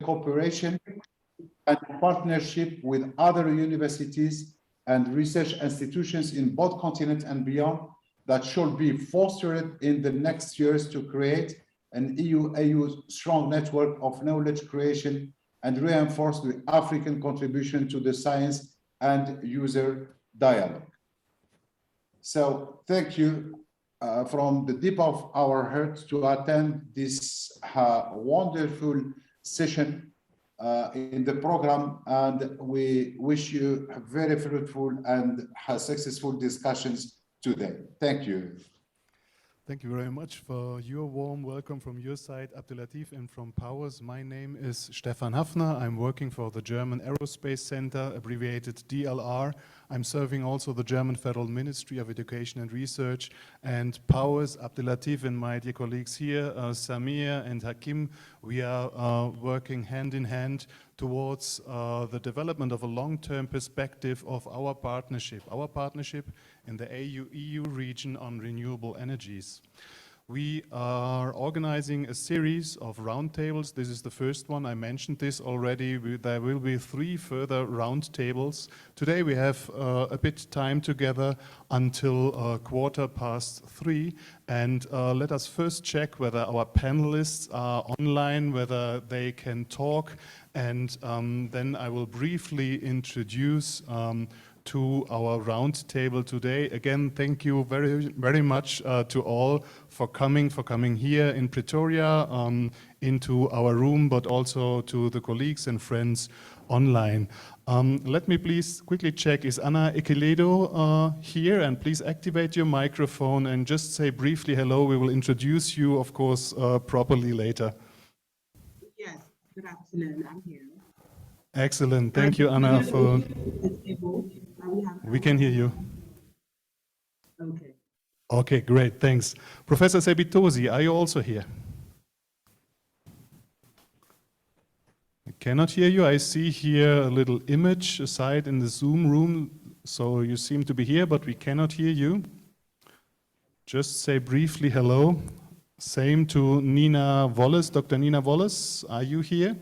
cooperation and partnership with other universities and research institutions in both continents and beyond that should be fostered in the next years to create an EU-AU strong network of knowledge creation and reinforce the African contribution to the science and user dialogue. So thank you from the deep of our hearts to attend this wonderful session in the program, and we wish you very fruitful and successful discussions today. Thank you. Thank you very much for your warm welcome from your side, Abdelatif, and from Powers. My name is Stefan Hafner. I'm working for the German Aerospace Center, abbreviated DLR. I'm serving also the German Federal Ministry of Education and Research. And Powers, Abdelatif, and my dear colleagues here, Samir and Hakim, we are working hand in hand towards the development of a long-term perspective of our partnership in the AU-EU region on renewable energies. We are organizing a series of roundtables. This is the first one. I mentioned this already. There will be 3 further roundtables. Today we have a bit time together until 3:15. And let us first check whether our panelists are online, whether they can talk. And then I will briefly introduce to our round table today. Again, thank you very much to all for coming here in Pretoria into our room, but also to the colleagues and friends online. Let me please quickly check, is Ana Equiledo here? And please activate your microphone and just say briefly hello. We will introduce you, of course, properly later. Yes, good afternoon, I'm here. Excellent, thank you, Anna, for... We can hear you. Okay. Okay, great, thanks. Professor Sebitosi, are you also here? I cannot hear you. I see here a little image aside in the Zoom room, so you seem to be here, but we cannot hear you. Just say briefly hello. Same to Nina Wallace, Dr. Nina Wallace, are you here?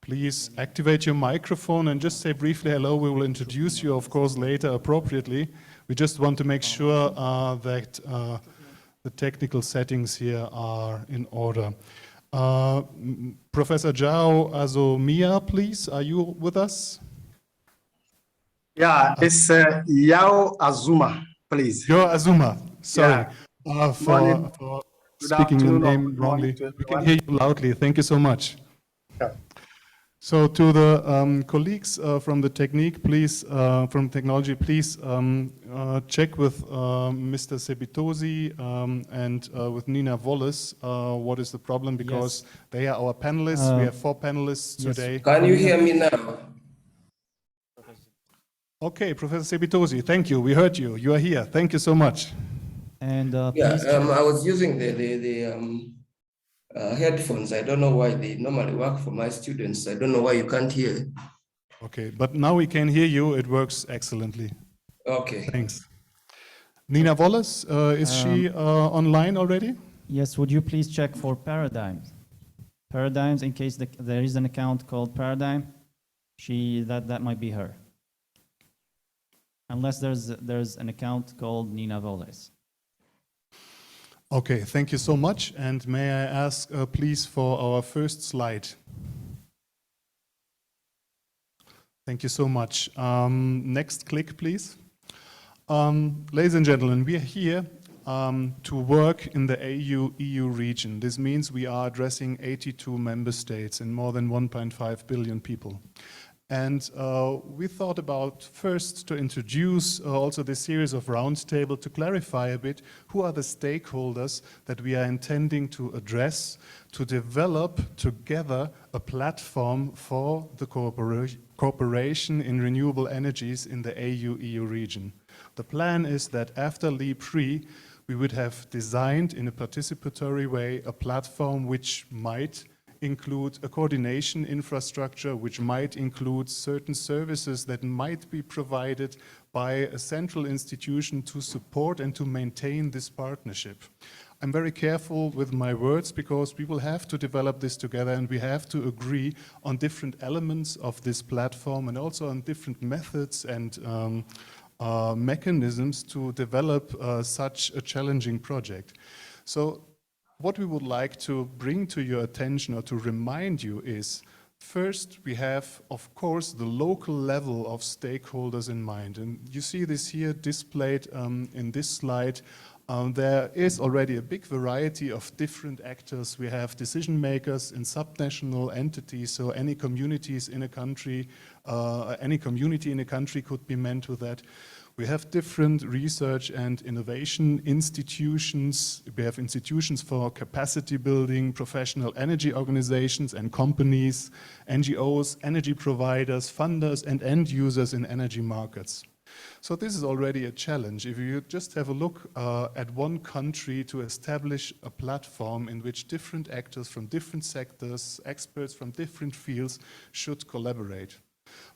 Please activate your microphone and just say briefly hello. We will introduce you, of course, later appropriately. We just want to make sure that the technical settings here are in order. Professor Jao Azomia, please, are you with us? Yeah, it's Yao Azuma, please. Yo Azuma, sorry Yeah. for speaking your name wrongly. We can hear you loudly. Thank you so much. Yeah. So to the colleagues from the technique, please, from technology, please check with Mr. Sebitosi and with Nina Wallace what is the problem, because they are our panelists. We have 4 panelists today. Can you hear me now? Okay, Professor Sebitosi, thank you. We heard you. You are here. Thank you so much. And I was using the headphones. I don't know why they normally work for my students. I don't know why you can't hear. Okay, but now we can hear you. It works excellently. Okay. Thanks. Nina Wallace, is she online already? Yes, would you please check for Paradigms? Paradigms, in case there is an account called Paradigm, that might be her. Unless there's an account called Nina Wallace. Okay, thank you so much. And may I ask, please, for our first slide. Thank you so much. Next click, please. Ladies and gentlemen, we are here to work in the AU-EU region. This means we are addressing 82 member states and more than 1.5 billion people. And we thought about first to introduce also this series of roundtable to clarify a bit who are the stakeholders that we are intending to address, to develop together a platform for the cooperation in renewable energies in the AU-EU region. The plan is that after LEAP-3, we would have designed in a participatory way a platform which might include a coordination infrastructure, which might include certain services that might be provided by a central institution to support and to maintain this partnership. I'm very careful with my words because we will have to develop this together and we have to agree on different elements of this platform and also on different methods and mechanisms to develop such a challenging project. So what we would like to bring to your attention or to remind you is, first, we have, of course, the local level of stakeholders in mind. And you see this here displayed in this slide. There is already a big variety of different actors. We have decision makers in subnational entities, so any communities in a country, any community in a country could be meant with that. We have different research and innovation institutions. We have institutions for capacity building, professional energy organizations and companies, NGOs, energy providers, funders, and end users in energy markets. So this is already a challenge. If you just have a look at one country to establish a platform in which different actors from different sectors, experts from different fields should collaborate.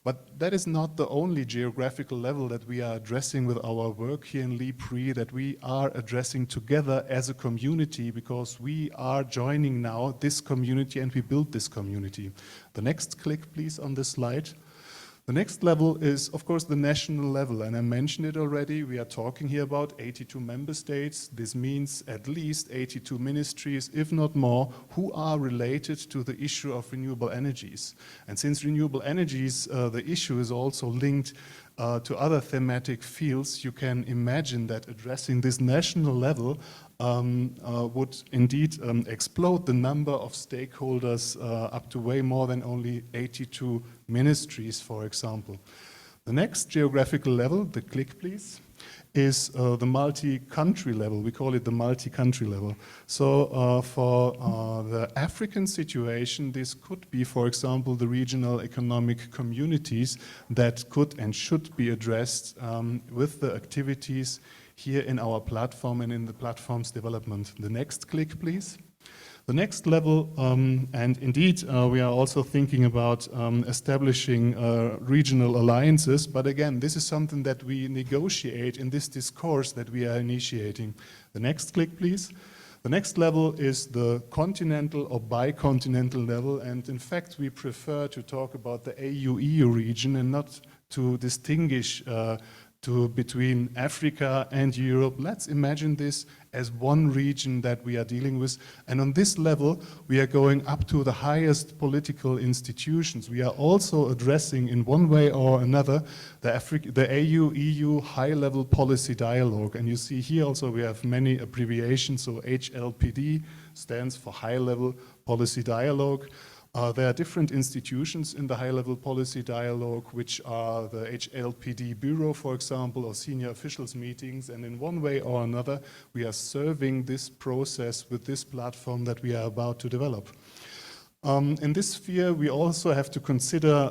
But that is not the only geographical level that we are addressing with our work here in LEAP-RE, that we are addressing together as a community, because we are joining now this community and we build this community. The next click, please, on this slide. The next level is, of course, the national level, and I mentioned it already. We are talking here about 82 member states. This means at least 82 ministries, if not more, who are related to the issue of renewable energies. And since renewable energies, the issue is also linked to other thematic fields, you can imagine that addressing this national level would indeed explode the number of stakeholders up to way more than only 82 ministries, for example. The next geographical level, the click please, is the multi-country level. We call it the multi-country level. So for the African situation, this could be, for example, the regional economic communities that could and should be addressed with the activities here in our platform and in the platform's development. The next click, please. The next level, and indeed we are also thinking about establishing regional alliances, but again, this is something that we negotiate in this discourse that we are initiating. The next click, please. The next level is the continental or bicontinental level, and in fact we prefer to talk about the AU-EU region and not to distinguish between Africa and Europe. Let's imagine this as one region that we are dealing with. And on this level, we are going up to the highest political institutions. We are also addressing in one way or another the AU-EU high-level policy dialogue. And you see here also we have many abbreviations. So HLPD stands for high-level policy dialogue. There are different institutions in the high-level policy dialogue, which are the HLPD Bureau, for example, or senior officials meetings. And in one way or another, we are serving this process with this platform that we are about to develop. In this sphere, we also have to consider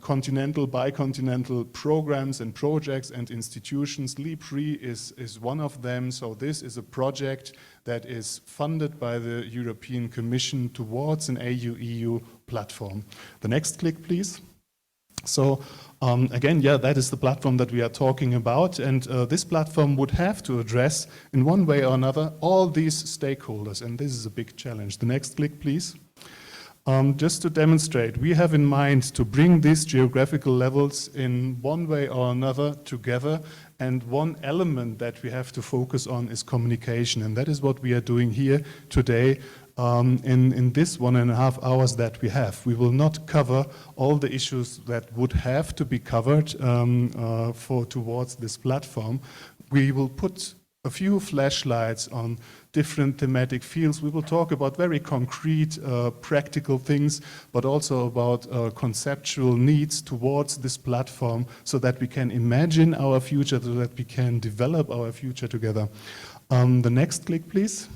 continental, bicontinental programs and projects and institutions. LEAP-RE is one of them. So this is a project that is funded by the European Commission towards an AU-EU platform. The next click, please. So again, yeah, that is the platform that we are talking about. And this platform would have to address, in one way or another, all these stakeholders. And this is a big challenge. The next click, please. Just to demonstrate, we have in mind to bring these geographical levels in one way or another together, and one element that we have to focus on is communication, and that is what we are doing here today in this 1.5 hours that we have. We will not cover all the issues that would have to be covered towards this platform. We will put a few flashlights on different thematic fields. We will talk about very concrete, practical things, but also about conceptual needs towards this platform so that we can imagine our future, so that we can develop our future together. The next click, please.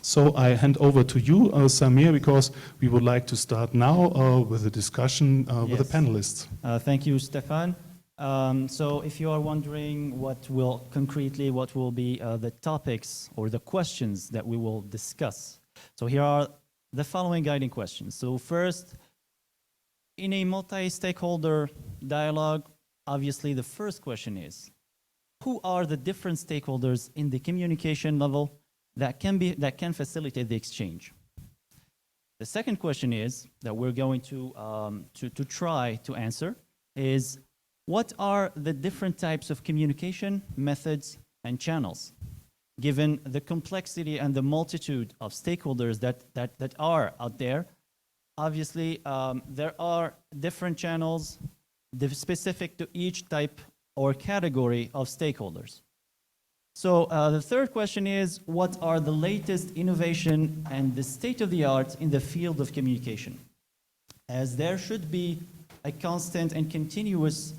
So I hand over to you, Samir, because we would like to start now with a discussion with the panelists. Thank you, Stefan. So if you are wondering what will be the topics or the questions that we will discuss. So here are the following guiding questions. So first, in a multi-stakeholder dialogue, obviously the first question is, who are the different stakeholders in the communication level that can facilitate the exchange. The second question is that we're going to try to answer is, what are the different types of communication methods and channels, given the complexity and the multitude of stakeholders that are out there? Obviously, there are different channels specific to each type or category of stakeholders. So the third question is, what are the latest innovation and the state of the art in the field of communication? As there should be a constant and continuous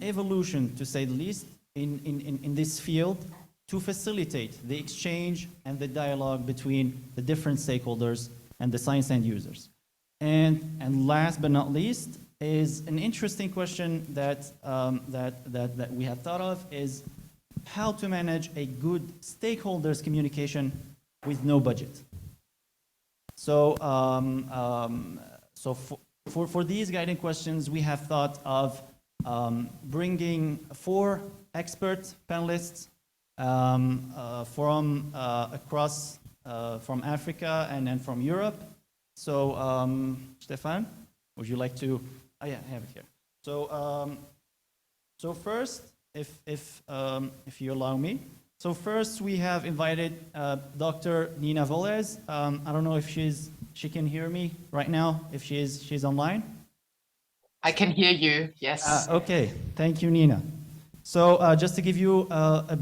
evolution, to say the least, in this field to facilitate the exchange and the dialogue between the different stakeholders and the science end users. And last but not least is an interesting question that we have thought of, is how to manage a good stakeholders communication with no budget. So, for these guiding questions, we have thought of bringing 4 expert panelists from across from Africa and then from Europe. So, Stefan, would you like to? Oh yeah, I have it here. So, so first, if you allow me. So first, we have invited Dr. Nina Voles. I don't know if she can hear me right now. If she's online. I can hear you. Yes. Okay. Thank you, Nina. So just to give you a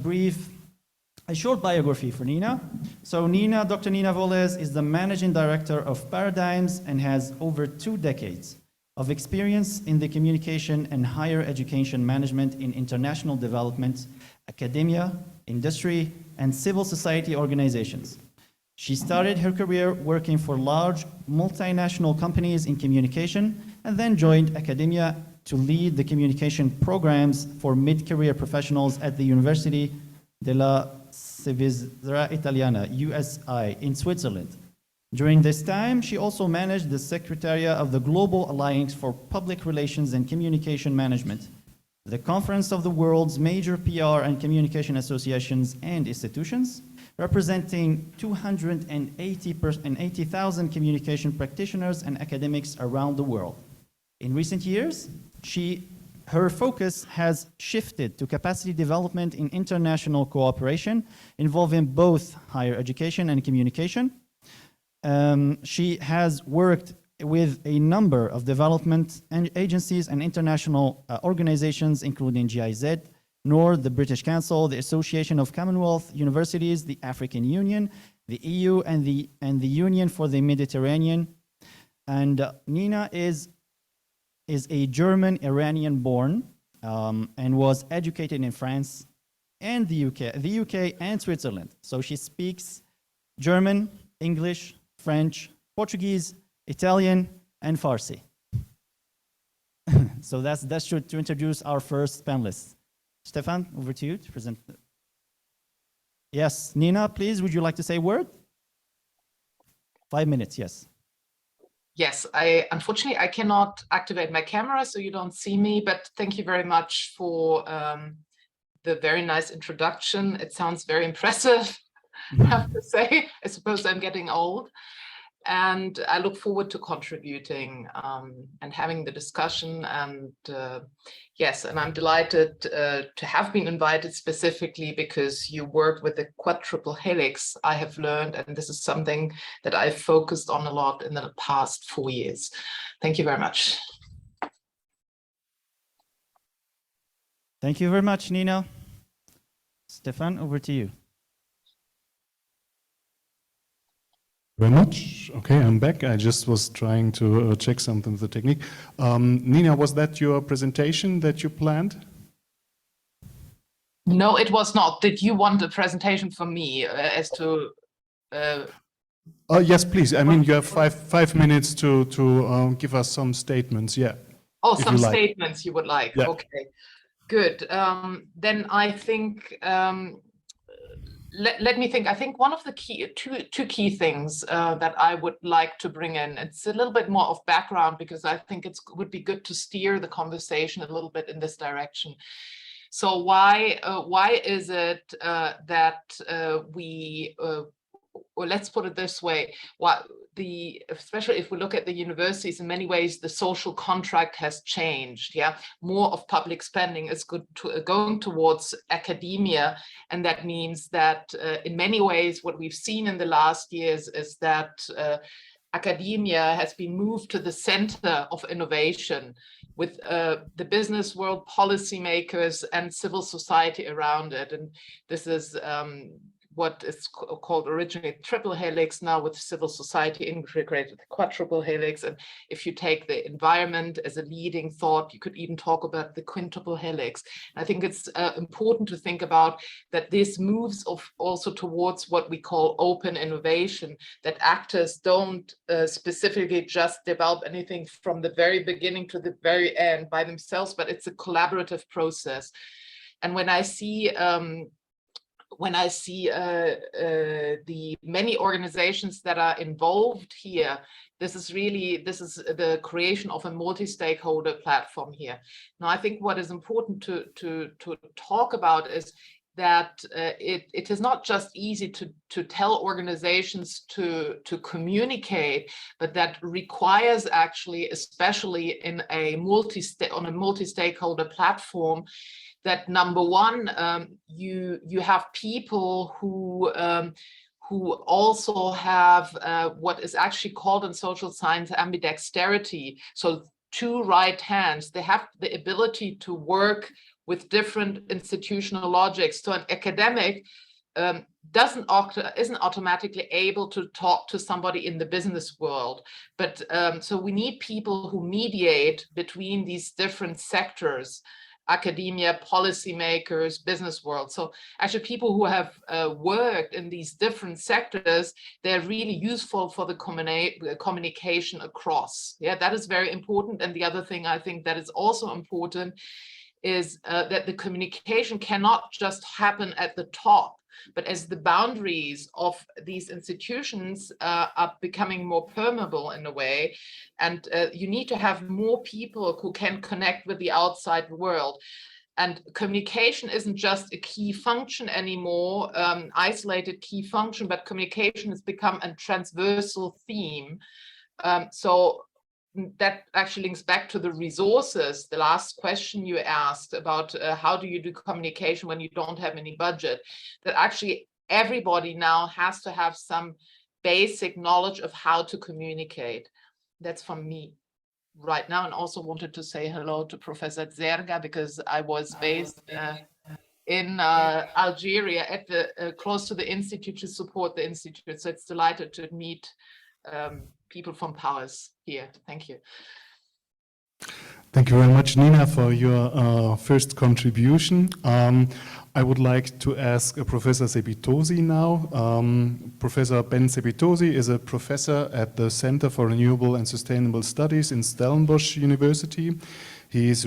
short biography for Nina. So Dr. Nina Voles is the managing director of Paradigms and has over 2 decades of experience in the communication and higher education management in international development, academia, industry, and civil society organizations. She started her career working for large multinational companies in communication and then joined academia to lead the communication programs for mid-career professionals at the University della Svizzera Italiana, USI, in Switzerland. During this time, she also managed the Secretariat of the Global Alliance for Public Relations and Communication Management, the conference of the world's major PR and communication associations and institutions, representing 280,000 communication practitioners and academics around the world. In recent years, her focus has shifted to capacity development in international cooperation involving both higher education and communication. She has worked with a number of development agencies and international organizations, including GIZ, NORD, the British Council, the Association of Commonwealth Universities, the African Union, the EU, and the Union for the Mediterranean. And Nina is a German Iranian born and was educated in France and the UK and Switzerland. So she speaks German, English, French, Portuguese, Italian, and Farsi. So that's to introduce our first panelist. Stefan, over to you to present. Yes, Nina, please, would you like to say a word? 5 minutes, yes. Yes, unfortunately, I cannot activate my camera, so you don't see me, but thank you very much for the very nice introduction. It sounds very impressive, I have to say. I suppose I'm getting old. And I look forward to contributing and having the discussion. And yes, and I'm delighted to have been invited specifically because you work with the quadruple helix, I have learned, and this is something that I've focused on a lot in the past 4 years. Thank you very much. Thank you very much, Nina. Stefan, over to you. Very much. Okay, I'm back. I just was trying to check something with the technique. Nina, was that your presentation that you planned? No, it was not. Did you want a presentation from me as to? Oh yes, please. I mean, you have five minutes to give us some statements. Yeah. Oh, some statements you would like. Yeah. Okay, good. Then I think. Let me think. I think one of the two key things that I would like to bring in, it's a little bit more of background because I think it would be good to steer the conversation a little bit in this direction. So why is it that or let's put it this way, especially if we look at the universities, in many ways, the social contract has changed. Yeah, more of public spending is going towards academia. And that means that in many ways, what we've seen in the last years is that academia has been moved to the center of innovation, with the business world, policymakers, and civil society around it. And this is what is called originally triple helix, now with civil society integrated the quadruple helix. And if you take the environment as a leading thought, you could even talk about the quintuple helix. And I think it's important to think about that this moves also towards what we call open innovation, that actors don't specifically just develop anything from the very beginning to the very end by themselves, but it's a collaborative process. And when I see the many organizations that are involved here, this is the creation of a multi-stakeholder platform here. Now, I think what is important to talk about is that it is not just easy to tell organizations to communicate, but that requires actually, especially on a multi-stakeholder platform, that number one, you have people who also have what is actually called in social science ambidexterity. So two right hands, they have the ability to work with different institutional logics. So an academic isn't automatically able to talk to somebody in the business world. But so we need people who mediate between these different sectors: academia, policymakers, business world. So actually people who have worked in these different sectors, they're really useful for the communication across. Yeah, that is very important. And the other thing I think that is also important is that the communication cannot just happen at the top, but as the boundaries of these institutions are becoming more permeable in a way, and you need to have more people who can connect with the outside world. And communication isn't just a key function anymore, isolated key function, but communication has become a transversal theme. So that actually links back to the resources, the last question you asked about how do you do communication when you don't have any budget, that actually everybody now has to have some basic knowledge of how to communicate. That's from me right now. And also wanted to say hello to Professor Zerga, because I was based in Algeria at the close to the institute to support the institute. So it's delighted to meet people from Powers here. Thank you. Thank you very much, Nina, for your first contribution. I would like to ask Professor Sebitosi now. Professor Ben Sebitosi is a professor at the Center for Renewable and Sustainable Studies in Stellenbosch University. He is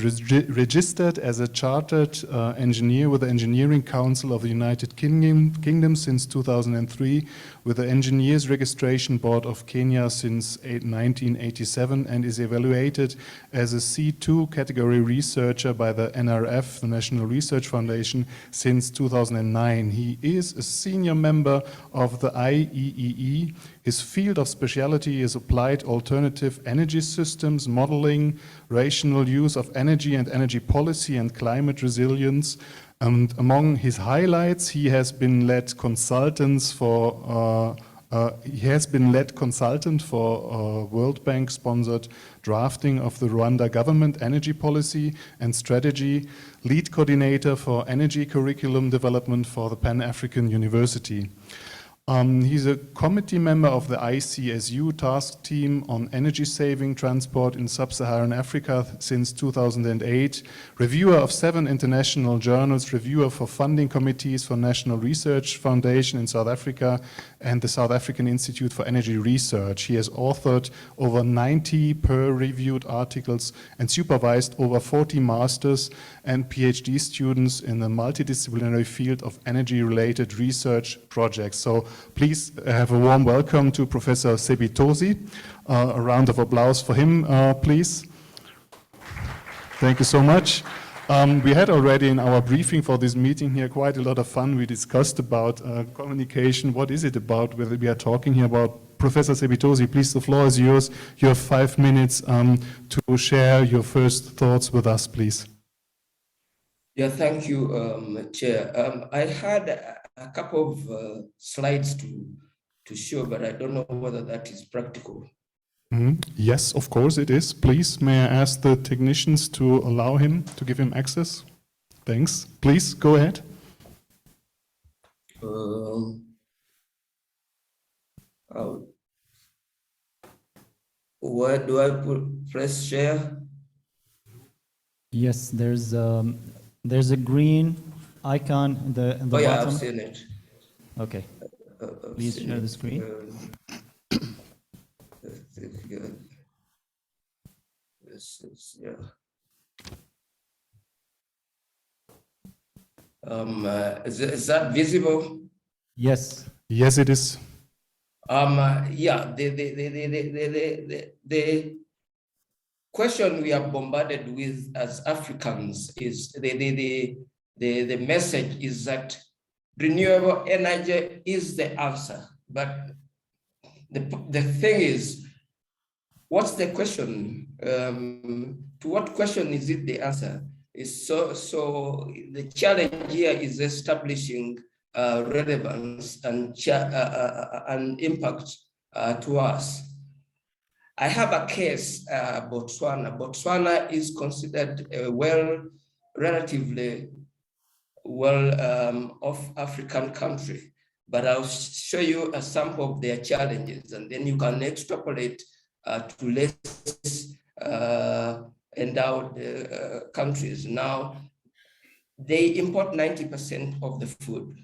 registered as a chartered engineer with the Engineering Council of the United Kingdom since 2003, with the Engineers Registration Board of Kenya since 1987, and is evaluated as a C2 category researcher by the NRF, the National Research Foundation, since 2009. He is a senior member of the IEEE. His field of specialty is applied alternative energy systems, modeling, rational use of energy and energy policy, and climate resilience. And among his highlights, he has been lead consultant for World Bank sponsored drafting of the Rwanda government energy policy and strategy, lead coordinator for energy curriculum development for the Pan-African University. He's a committee member of the ICSU task team on energy saving transport in sub-Saharan Africa since 2008, reviewer of 7 international journals, reviewer for funding committees for National Research Foundation in South Africa and the South African Institute for Energy Research. He has authored over 90 peer-reviewed articles and supervised over 40 masters and PhD students in the multidisciplinary field of energy-related research projects. So please have a warm welcome to Professor Sebitosi. A round of applause for him, please. Thank you so much. We had already in our briefing for this meeting here quite a lot of fun. We discussed about communication. What is it about? Whether we are talking here about Professor Sebitosi, please, the floor is yours. You have 5 minutes to share your first thoughts with us, please. Yeah, thank you, Chair. I had a couple of slides to show, but I don't know whether that is practical. Yes, of course it is. Please, may I ask the technicians to allow him, to give him access? Thanks. Please, go ahead. Where do I press share? Yes, there's a green icon in the Oh yeah, bottom. I've seen it. Okay. Please share the screen. This is, yeah. Is that visible? Yes. Yes, it is. Yeah, the question we are bombarded with as Africans is the message is that renewable energy is the answer. But the thing is, what's the question? To what question is it the answer? Is so the challenge here is establishing relevance and impact to us. I have a case, Botswana. Botswana is considered a relatively off African country, but I'll show you a sample of their challenges, and then you can extrapolate to less endowed countries. Now, they import 90% of the food.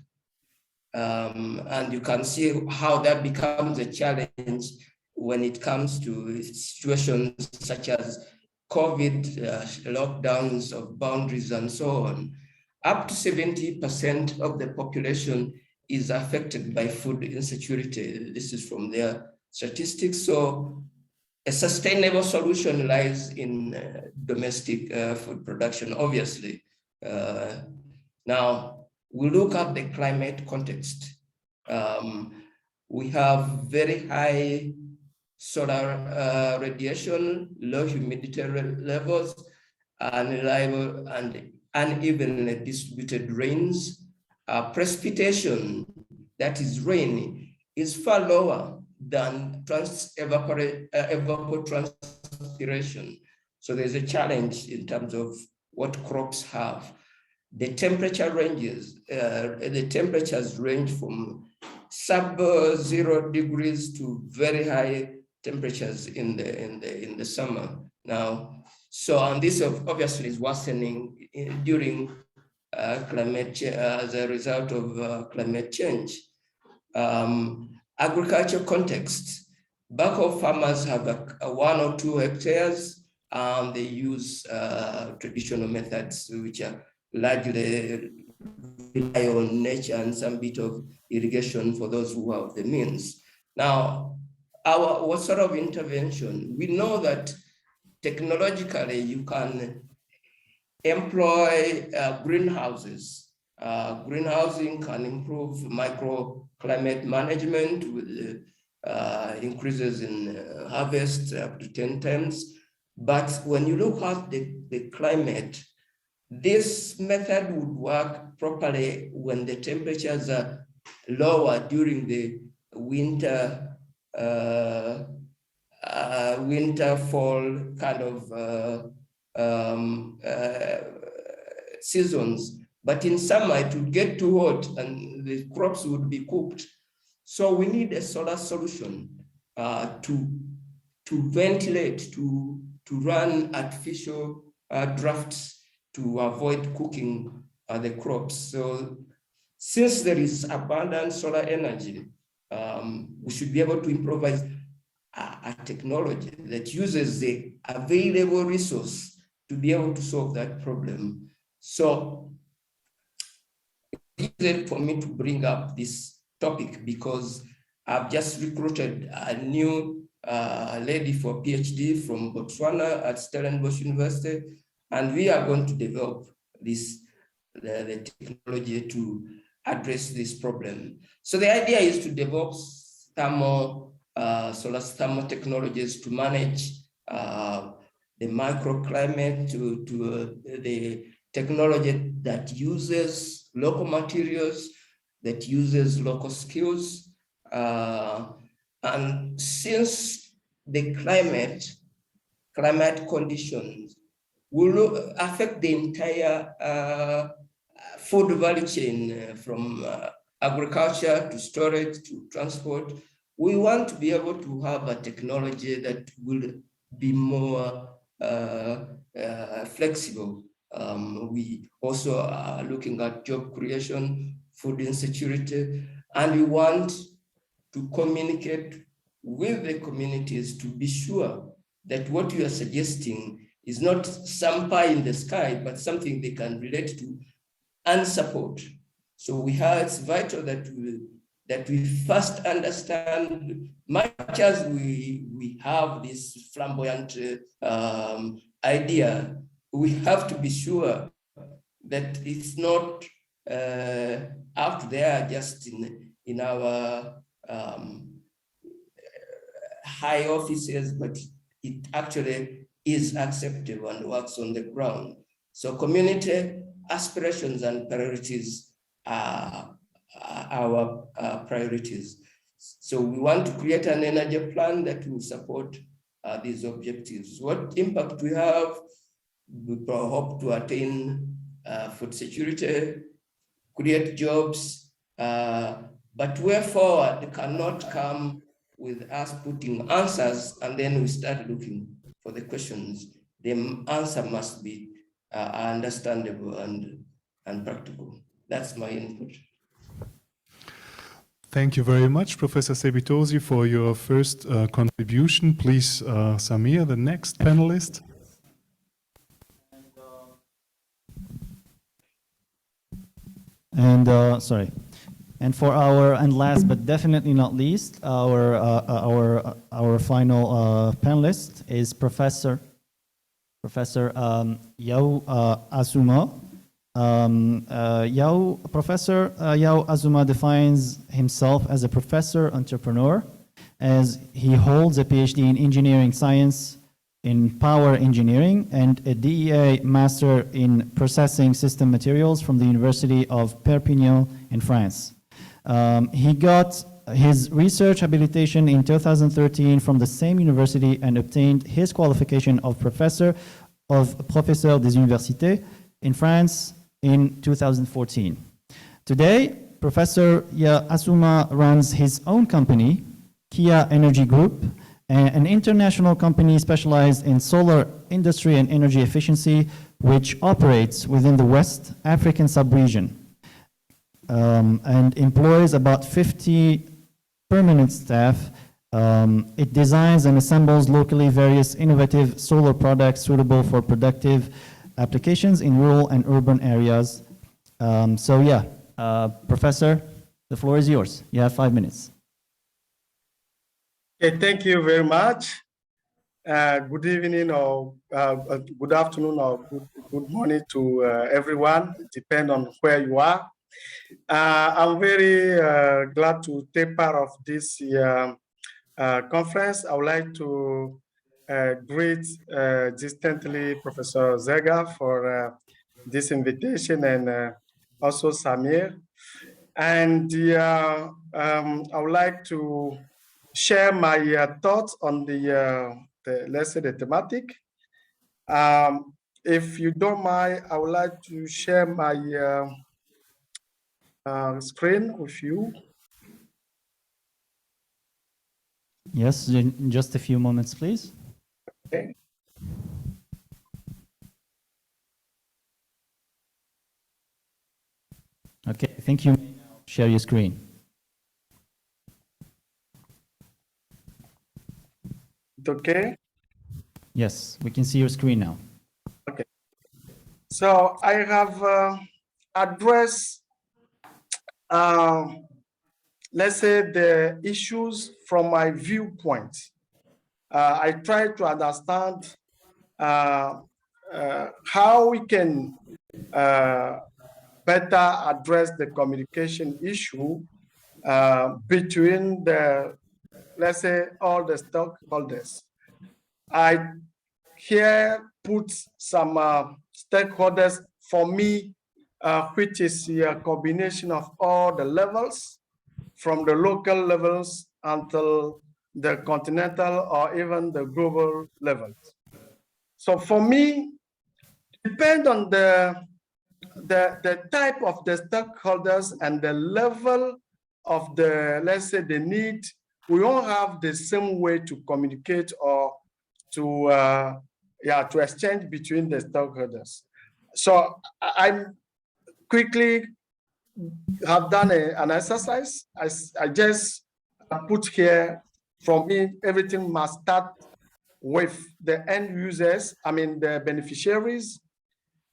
And you can see how that becomes a challenge when it comes to situations such as COVID, lockdowns of boundaries and so on. Up to 70% of the population is affected by food insecurity. This is from their statistics. So a sustainable solution lies in domestic food production, obviously. Now, we look at the climate context. We have very high solar radiation, low humidity levels, unreliable and unevenly distributed rains. Precipitation, that is rain, is far lower than evapotranspiration. So there's a challenge in terms of what crops have. The temperature ranges, the temperatures range from sub-0 degrees to very high temperatures in the summer now. So, and this obviously is worsening during climate change as a result of climate change. Agriculture context. Bako farmers have 1 or 2 hectares. They use traditional methods which are largely rely on nature and some bit of irrigation for those who have the means. Now, what sort of intervention? We know that technologically you can employ greenhouses. Greenhousing can improve microclimate management with increases in harvest up to 10 times. But when you look at the climate, this method would work properly when the temperatures are lower during the winter, fall kind of seasons. But in summer, it would get too hot and the crops would be cooked. So we need a solar solution to ventilate, to run artificial drafts to avoid cooking the crops. So since there is abundant solar energy, we should be able to improvise a technology that uses the available resource to be able to solve that problem. So it's easy for me to bring up this topic because I've just recruited a new lady for PhD from Botswana at Stellenbosch University, and we are going to develop the technology to address this problem. So the idea is to develop solar thermal technologies to manage the microclimate, to the technology that uses local materials, that uses local skills. And since the climate conditions will affect the entire food value chain from agriculture to storage to transport, we want to be able to have a technology that will be more flexible. We also are looking at job creation, food insecurity, and we want to communicate with the communities to be sure that what you are suggesting is not some pie in the sky, but something they can relate to and support. So it's vital that we first understand, much as we have this flamboyant idea, we have to be sure that it's not out there just in our high offices, but it actually is acceptable and works on the ground. So community aspirations and priorities are our priorities. So we want to create an energy plan that will support these objectives. What impact we have? We hope to attain food security, create jobs, but way forward cannot come with us putting answers and then we start looking for the questions. The answer must be understandable and practical. That's my input. Thank you very much, Professor Sebitosi, for your first contribution. Please, Samir, the next panelist. And sorry. And for and last but definitely not least, our final panelist is Professor Yao Azuma. Professor Yao Azuma defines himself as a professor entrepreneur, as he holds a PhD in engineering science in power engineering and a DEA master in processing system materials from the University of Perpignan in France. He got his research habilitation in 2013 from the same university and obtained his qualification of Professeur des Universités in France in 2014. Today, Professor Azuma runs his own company, Kia Energy Group, an international company specialized in solar industry and energy efficiency, which operates within the West African sub-region. And employs about 50 permanent staff. It designs and assembles locally various innovative solar products suitable for productive applications in rural and urban areas. Professor, the floor is yours. You have 5 minutes. Okay, thank you very much. Good evening or good afternoon or good morning to everyone, depending on where you are. I'm very glad to take part of this conference. I would like to greet distantly Professor Zega for this invitation and also Samir. And I would like to share my thoughts on let's say the thematic. If you don't mind, I would like to share my screen with you. Yes, in just a few moments, please. Okay. Okay, I think you may now share your screen. It's okay? Yes, we can see your screen now. Okay. So I have addressed, let's say, the issues from my viewpoint. I try to understand how we can better address the communication issue between the, let's say, all the stakeholders. I here put some stakeholders for me, which is a combination of all the levels, from the local levels until the continental or even the global levels. So for me, depend on the type of the stakeholders and the level of the, let's say, the need. We all have the same way to communicate or to to exchange between the stakeholders. So I quickly have done an exercise. I just put here, from me, everything must start with the end users, I mean the beneficiaries.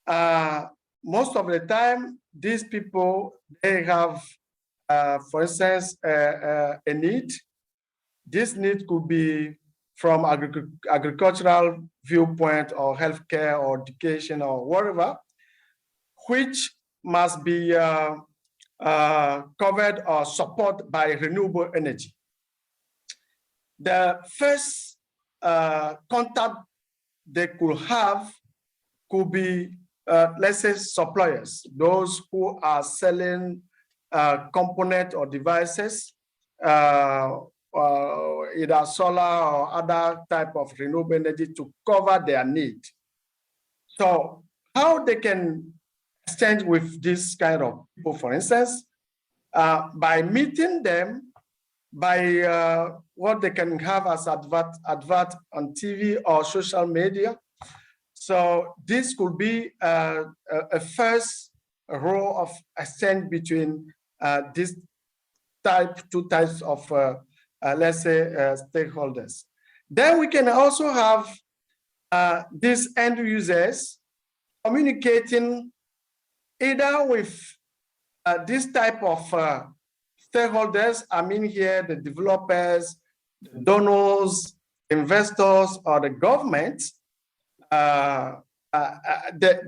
Most of the time, these people, they have, for instance, a need. This need could be from agricultural viewpoint or healthcare or education or whatever, which must be covered or supported by renewable energy. The first contact they could have could be, let's say, suppliers, those who are selling component or devices, either solar or other type of renewable energy to cover their need. So how they can exchange with this kind of people, for instance, by meeting them, by what they can have as advert on TV or social media. So this could be a first role of exchange between these two types of, let's say, stakeholders. Then we can also have these end users communicating either with this type of stakeholders, I mean here the developers, the donors, investors, or the government.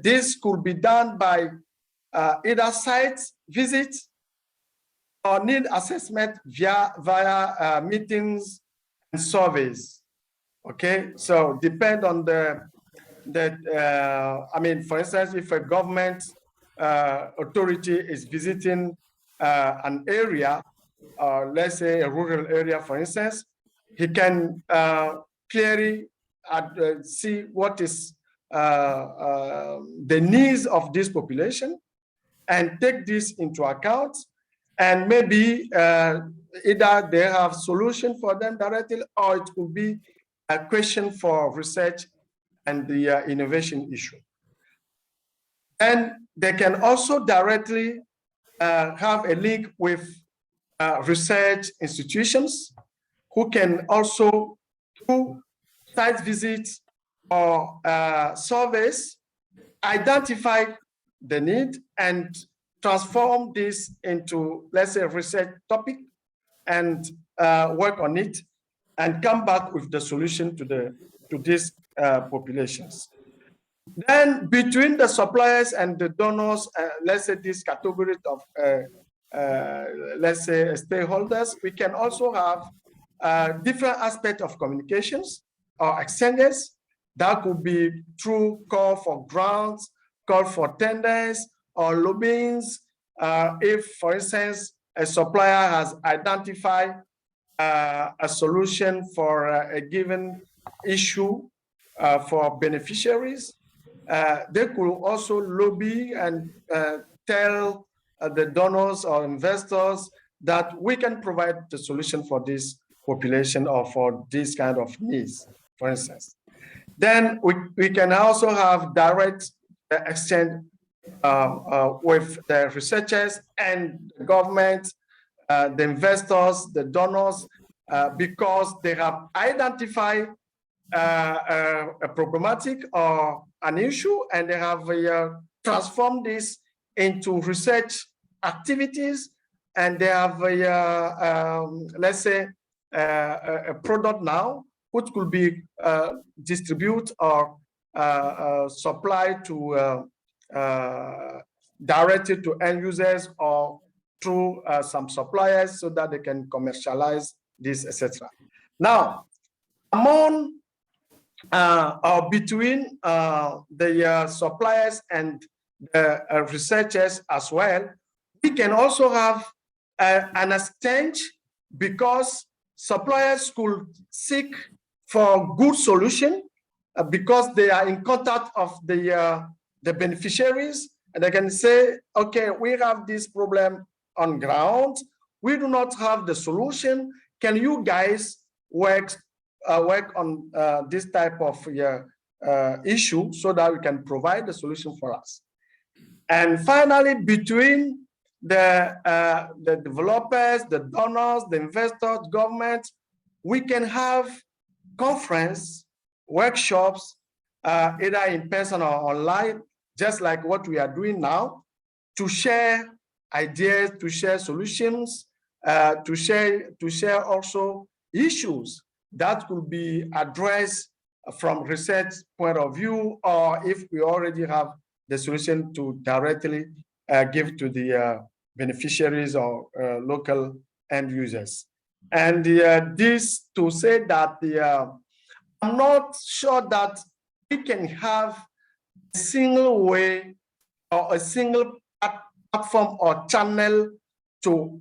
This could be done by either site visits or need assessment via meetings and surveys. Okay, so depend on I mean, for instance, if a government authority is visiting an area, let's say a rural area, for instance, he can clearly see what is the needs of this population and take this into account, and maybe either they have solution for them directly, or it could be a question for research and the innovation issue. And they can also directly have a link with research institutions who can also do site visits or surveys, identify the need and transform this into, let's say, a research topic and work on it and come back with the solution to these populations. Then between the suppliers and the donors, let's say this category of, let's say, stakeholders, we can also have different aspects of communications or exchanges. That could be through call for grants, call for tenders, or lobbyings. If, for instance, a supplier has identified a solution for a given issue for beneficiaries, they could also lobby and tell the donors or investors that we can provide the solution for this population or for this kind of needs, for instance. Then we can also have direct exchange with the researchers and the government, the investors, the donors, because they have identified a problematic or an issue, and they have transformed this into research activities, and they have let's say a product now which could be distributed or supplied to directed to end users or through some suppliers so that they can commercialize this, etc. Now, among or between the suppliers and the researchers as well, we can also have an exchange because suppliers could seek for good solution because they are in contact of the beneficiaries, and they can say, okay, we have this problem on ground. We do not have the solution. Can you guys work on this type of issue so that we can provide the solution for us? And finally, between the developers, the donors, the investors, government, we can have conference, workshops, either in person or online, just like what we are doing now, to share ideas, to share solutions, to share also issues that could be addressed from research point of view, or if we already have the solution to directly give to the beneficiaries or local end users. And this to say that I'm not sure that we can have a single way or a single platform or channel to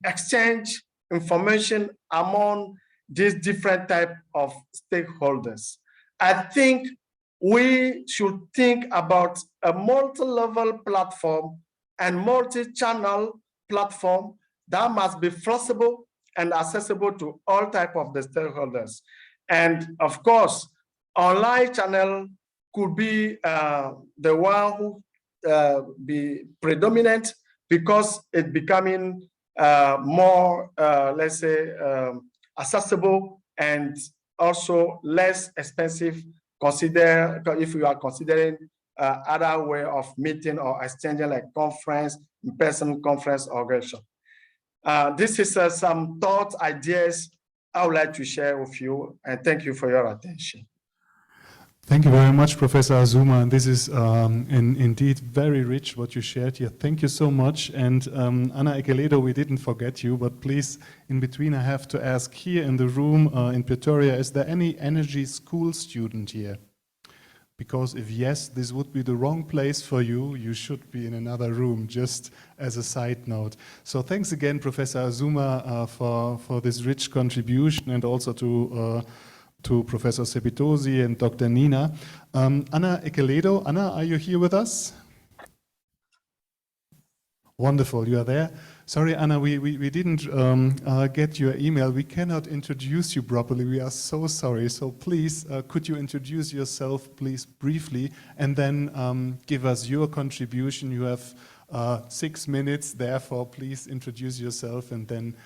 exchange information among these different type of stakeholders. I think we should think about a multi-level platform and multi-channel platform that must be flexible and accessible to all type of the stakeholders. And of course, online channel could be the one who be predominant because it's becoming more, let's say, accessible and also less expensive. Consider if you are considering other way of meeting or exchanging like conference, in-person conference or workshop. This is some thoughts, ideas I would like to share with you, and thank you for your attention. Thank you very much, Professor Azuma. And this is indeed very rich what you shared here. Thank you so much. And Ana Ekeledo, we didn't forget you, but please, in between, I have to ask here in the room in Pretoria, is there any energy school student here? Because if yes, this would be the wrong place for you. You should be in another room, just as a side note. So thanks again, Professor Azuma, for this rich contribution, and also to Professor Sebitosi and Dr. Nina. Ana Ekeledo, Ana, are you here with us? Wonderful, you are there. Sorry, Ana, we didn't get your email. We cannot introduce you properly. We are so sorry. So please, could you introduce yourself, please, briefly, and then give us your contribution. You have 6 minutes, therefore, please introduce yourself and then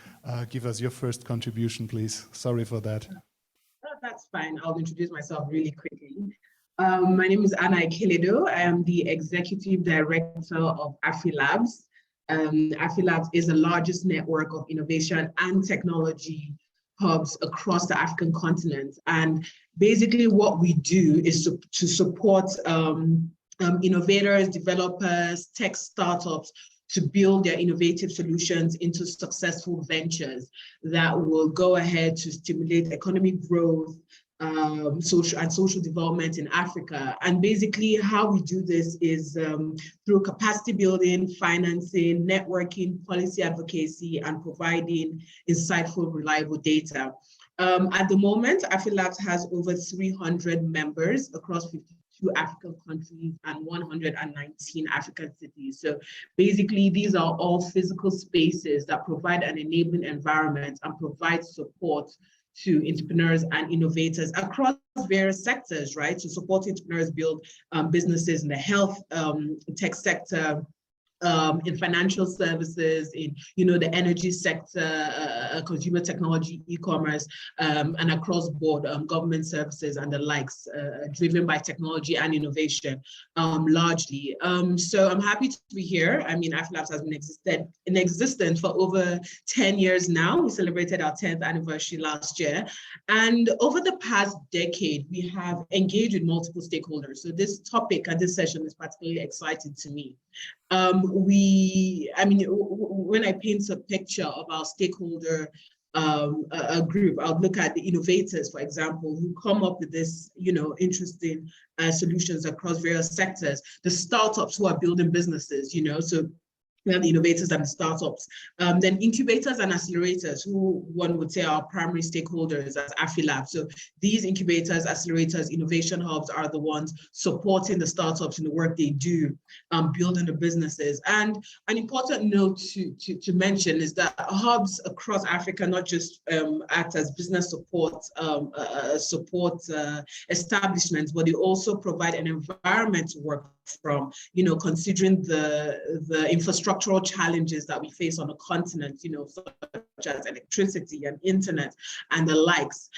give us your first contribution, please. Sorry for that. That's fine. I'll introduce myself really quickly. My name is Ana Ekeledo. I am the Executive Director of AfriLabs. AfriLabs is the largest network of innovation and technology hubs across the African continent. And basically what we do is to support innovators, developers, tech startups to build their innovative solutions into successful ventures that will go ahead to stimulate economic growth, social development in Africa. And basically how we do this is through capacity building, financing, networking, policy advocacy, and providing insightful, reliable data. At the moment, AfriLabs has over 300 members across 52 African countries and 119 African cities. So basically, these are all physical spaces that provide an enabling environment and provide support to entrepreneurs and innovators across various sectors, right? To support entrepreneurs build businesses in the health tech sector, in financial services, in the energy sector, consumer technology, e-commerce, and across board government services and the likes, driven by technology and innovation, largely. So I'm happy to be here. I mean, AfriLabs has been in existence for over 10 years now. We celebrated our 10th anniversary last year. And over the past decade, we have engaged with multiple stakeholders. So this topic and this session is particularly exciting to me. When I paint a picture of our stakeholder group, I'll look at the innovators, for example, who come up with this, interesting solutions across various sectors, the startups who are building businesses, so we have the innovators and the startups, then incubators and accelerators, who one would say are primary stakeholders as AfriLabs. So these incubators, accelerators, innovation hubs are the ones supporting the startups in the work they do, building the businesses. And an important note to mention is that hubs across Africa not just act as business support establishments, but they also provide an environment to work from, considering the infrastructural challenges that we face on the continent, such as electricity and internet and the likes.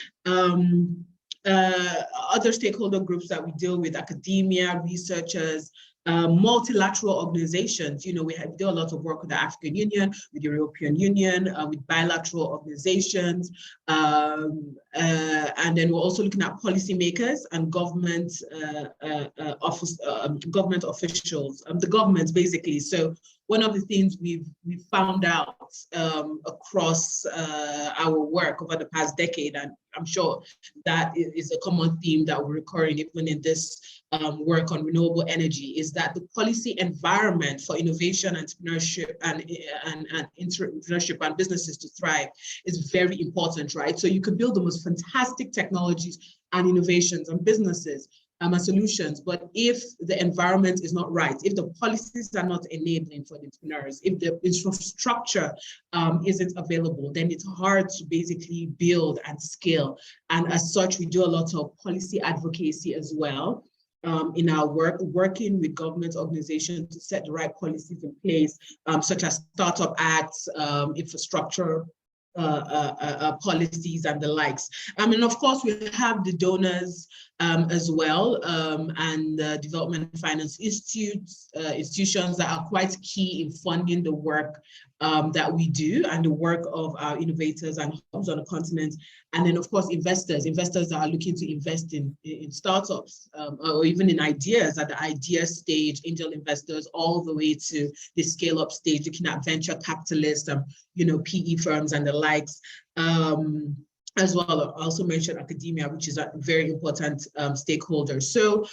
Other stakeholder groups that we deal with, academia, researchers, multilateral organizations. We do a lot of work with the African Union, with the European Union, with bilateral organizations. And then we're also looking at policymakers and government government officials, the government basically. So one of the things we've found out across our work over the past decade, and I'm sure that is a common theme that we're recurring even in this work on renewable energy, is that the policy environment for innovation, entrepreneurship, and entrepreneurship and businesses to thrive is very important, right? So you could build the most fantastic technologies and innovations and businesses and solutions, but if the environment is not right, if the policies are not enabling for the entrepreneurs, if the infrastructure isn't available, then it's hard to basically build and scale. And as such, we do a lot of policy advocacy as well. In our work, working with government organizations to set the right policies in place, such as startup acts, infrastructure policies and the likes. And of course, we have the donors as well, and development finance institutions that are quite key in funding the work that we do and the work of our innovators and hubs on the continent. And then of course, investors that are looking to invest in startups or even in ideas at the idea stage, angel investors, all the way to the scale up stage, looking at venture capitalists, PE firms and the likes. As well, I also mentioned academia, which is a very important stakeholder. So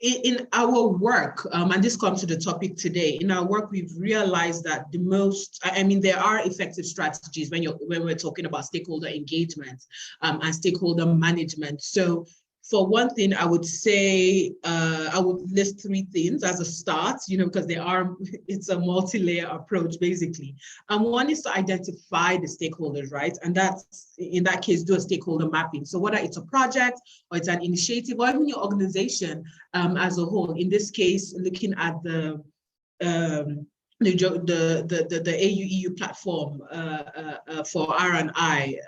in our work, and this comes to the topic today, in our work, we've realized that there are effective strategies when we're talking about stakeholder engagement and stakeholder management. So for one thing, I would say, I would list 3 things as a start, because it's a multi-layer approach, basically. And one is to identify the stakeholders, right? And that's, in that case, do a stakeholder mapping. So whether it's a project or it's an initiative or even your organization as a whole, in this case, looking at the AU-EU platform for R&I,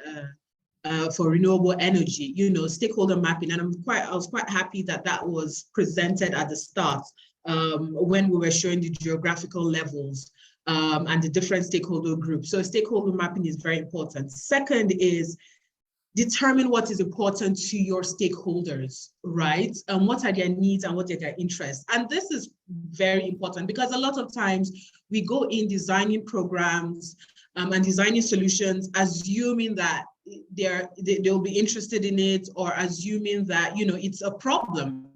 for renewable energy, stakeholder mapping. And I was quite happy that was presented at the start when we were showing the geographical levels and the different stakeholder groups. So stakeholder mapping is very important. Second is determine what is important to your stakeholders, right? And what are their needs and what are their interests? And this is very important because a lot of times we go in designing programs and designing solutions, assuming that they'll be interested in it, or assuming that, it's a problem,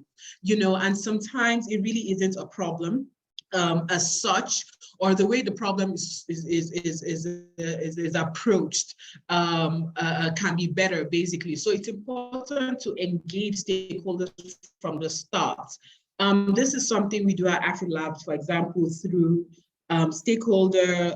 and sometimes it really isn't a problem as such, or the way the problem is approached can be better, basically. So it's important to engage stakeholders from the start. This is something we do at AfriLabs, for example, through stakeholder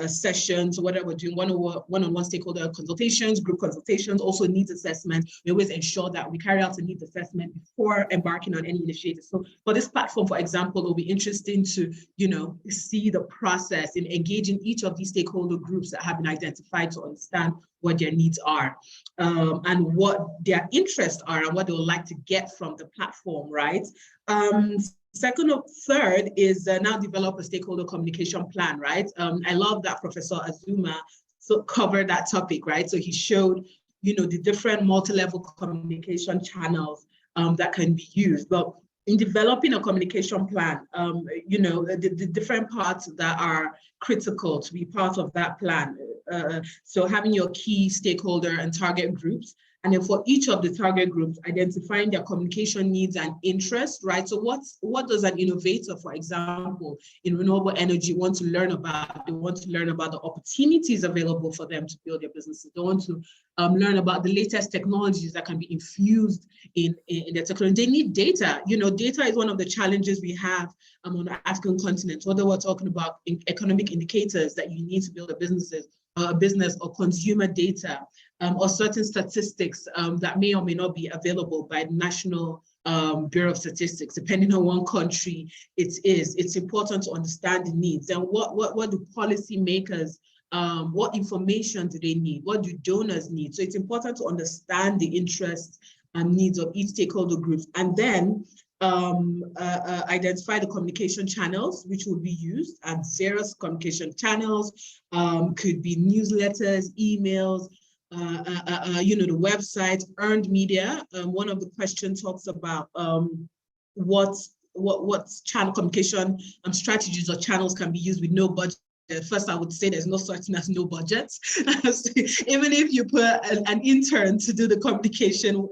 sessions, whatever we're doing, one-on-one stakeholder consultations, group consultations, also needs assessment. We always ensure that we carry out a needs assessment before embarking on any initiative. So for this platform, for example, it'll be interesting to, see the process in engaging each of these stakeholder groups that have been identified to understand what their needs are, and what their interests are and what they would like to get from the platform, right? Second or third is now develop a stakeholder communication plan, right? I love that Professor Azuma covered that topic, right? So he showed, the different multi-level communication channels that can be used. But in developing a communication plan, the different parts that are critical to be part of that plan. So having your key stakeholder and target groups, and then for each of the target groups, identifying their communication needs and interests, right? So what does an innovator, for example, in renewable energy want to learn about? They want to learn about the opportunities available for them to build their businesses. They want to learn about the latest technologies that can be infused in their technology. They need data. Data is one of the challenges we have on the African continent, whether we're talking about economic indicators that you need to build a business or consumer data, or certain statistics that may or may not be available by the National Bureau of Statistics, depending on one country it's important to understand the needs. And what do policymakers, what information do they need? What do donors need? So it's important to understand the interests and needs of each stakeholder group, and then identify the communication channels which will be used, and various communication channels could be newsletters, emails, the website, earned media. One of the questions talks about what channel communication strategies or channels can be used with no budget. First, I would say there's no such thing as no budget. Even if you put an intern to do the communication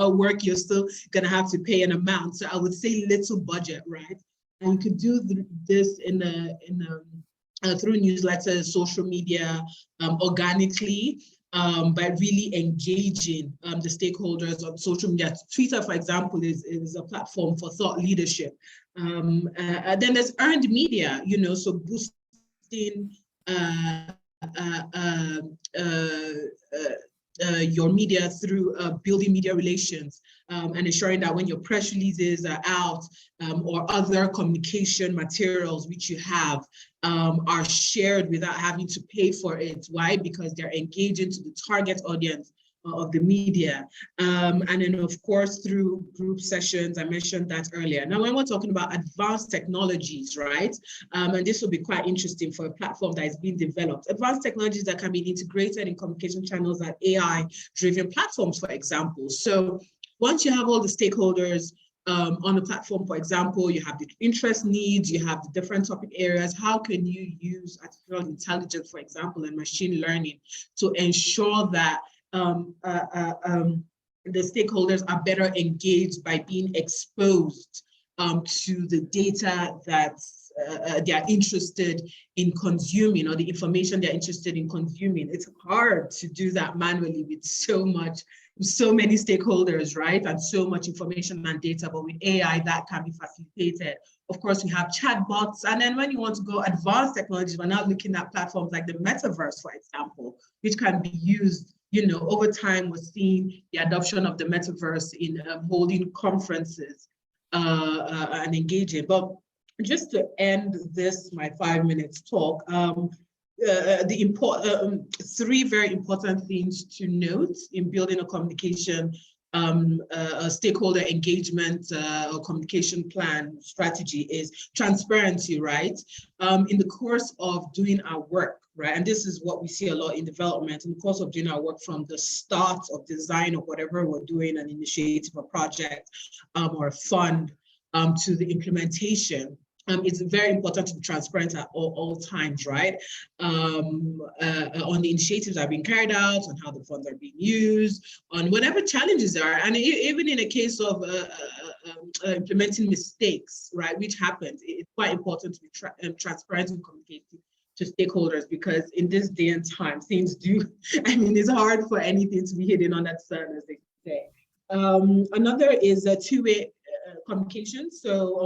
work, you're still going to have to pay an amount. So I would say little budget, right? And you could do this through newsletters, social media, organically, by really engaging the stakeholders on social media. Twitter, for example, is a platform for thought leadership. Then there's earned media, so boosting your media through building media relations, and ensuring that when your press releases are out, or other communication materials which you have are shared without having to pay for it. Why? Because they're engaging to the target audience of the media. And then of course, through group sessions, I mentioned that earlier. Now, when we're talking about advanced technologies, right? And this will be quite interesting for a platform that is being developed. Advanced technologies that can be integrated in communication channels and AI-driven platforms, for example. So once you have all the stakeholders on the platform, for example, you have the interest needs, you have the different topic areas. How can you use artificial intelligence, for example, and machine learning to ensure that the stakeholders are better engaged by being exposed to the data that they are interested in consuming, or the information they're interested in consuming? It's hard to do that manually with so many stakeholders, right? And so much information and data, but with AI, that can be facilitated. Of course, we have chatbots. And then when you want to go advanced technologies, we're now looking at platforms like the metaverse, for example, which can be used, over time. We're seeing the adoption of the metaverse in holding conferences and engaging. But just to end my 5 minutes talk, three very important things to note in building a communication, a stakeholder engagement or communication plan strategy is transparency, right? In the course of doing our work, right? And this is what we see a lot in development. In the course of doing our work, from the start of design of whatever we're doing, an initiative, a project, or a fund, to the implementation. It's very important to be transparent at all times, right? On the initiatives that are being carried out, on how the funds are being used, on whatever challenges there are. And even in a case of implementing mistakes, right, which happens, it's quite important to be transparent and communicating to stakeholders, because in this day and time, things do, it's hard for anything to be hidden under the sun, as they say. Another is a two-way communication. So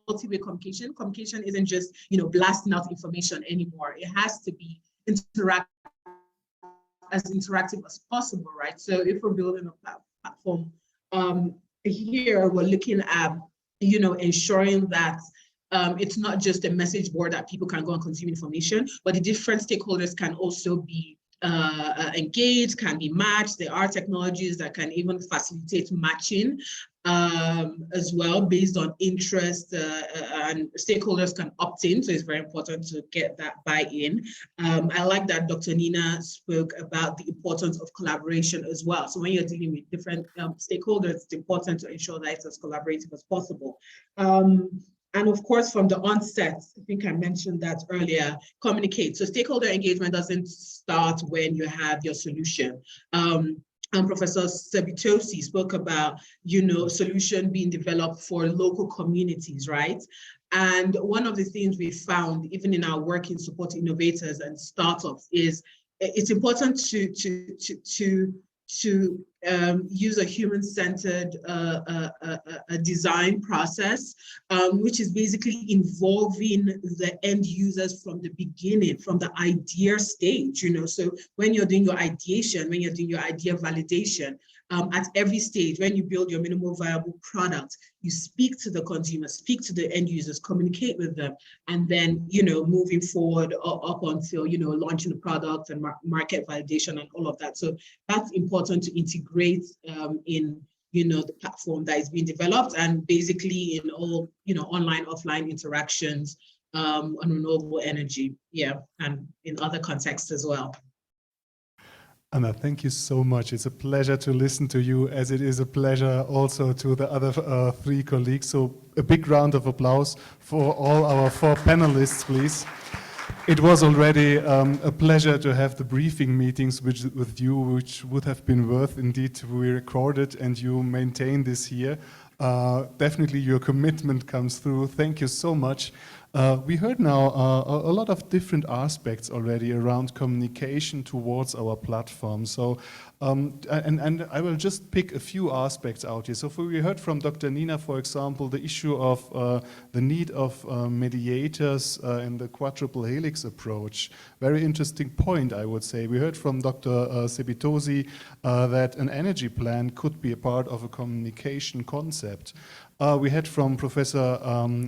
multi-way communication. Communication isn't just, you know, blasting out information anymore. It has to be as interactive as possible, right? So if we're building a platform, here we're looking at, you know, ensuring that it's not just a message board that people can go and consume information, but the different stakeholders can also be engaged, can be matched. There are technologies that can even facilitate matching as well based on interest, and stakeholders can opt in. So it's very important to get that buy-in. I like that Dr. Nina spoke about the importance of collaboration as well. So when you're dealing with different stakeholders, it's important to ensure that it's as collaborative as possible. And of course, from the onset, I think I mentioned that earlier, communicate. So stakeholder engagement doesn't start when you have your solution. And Professor Sebitosi spoke about, you know, solution being developed for local communities, right? And one of the things we found, even in our work in support innovators and startups, is it's important to use a human-centered design process, which is basically involving the end users from the beginning, from the idea stage, you know. So when you're doing your ideation, when you're doing your idea validation, at every stage, when you build your minimal viable product, you speak to the consumer, speak to the end users, communicate with them, and then, you know, moving forward up until, you know, launching the product and market validation and all of that. So that's important to integrate in, you know, the platform that is being developed, and basically in all, you know, online, offline interactions on renewable energy, yeah, and in other contexts as well. Anna, thank you so much. It's a pleasure to listen to you, as it is a pleasure also to the other three colleagues. So a big round of applause for all our 4 panelists, please. It was already a pleasure to have the briefing meetings with you, which would have been worth indeed to be recorded, and you maintain this here. Definitely your commitment comes through. Thank you so much. We heard now a lot of different aspects already around communication towards our platform. So, and I will just pick a few aspects out here. So we heard from Dr. Nina, for example, the issue of the need of mediators in the quadruple helix approach. Very interesting point, I would say. We heard from Dr. Sebitosi that an energy plan could be a part of a communication concept. We had from Professor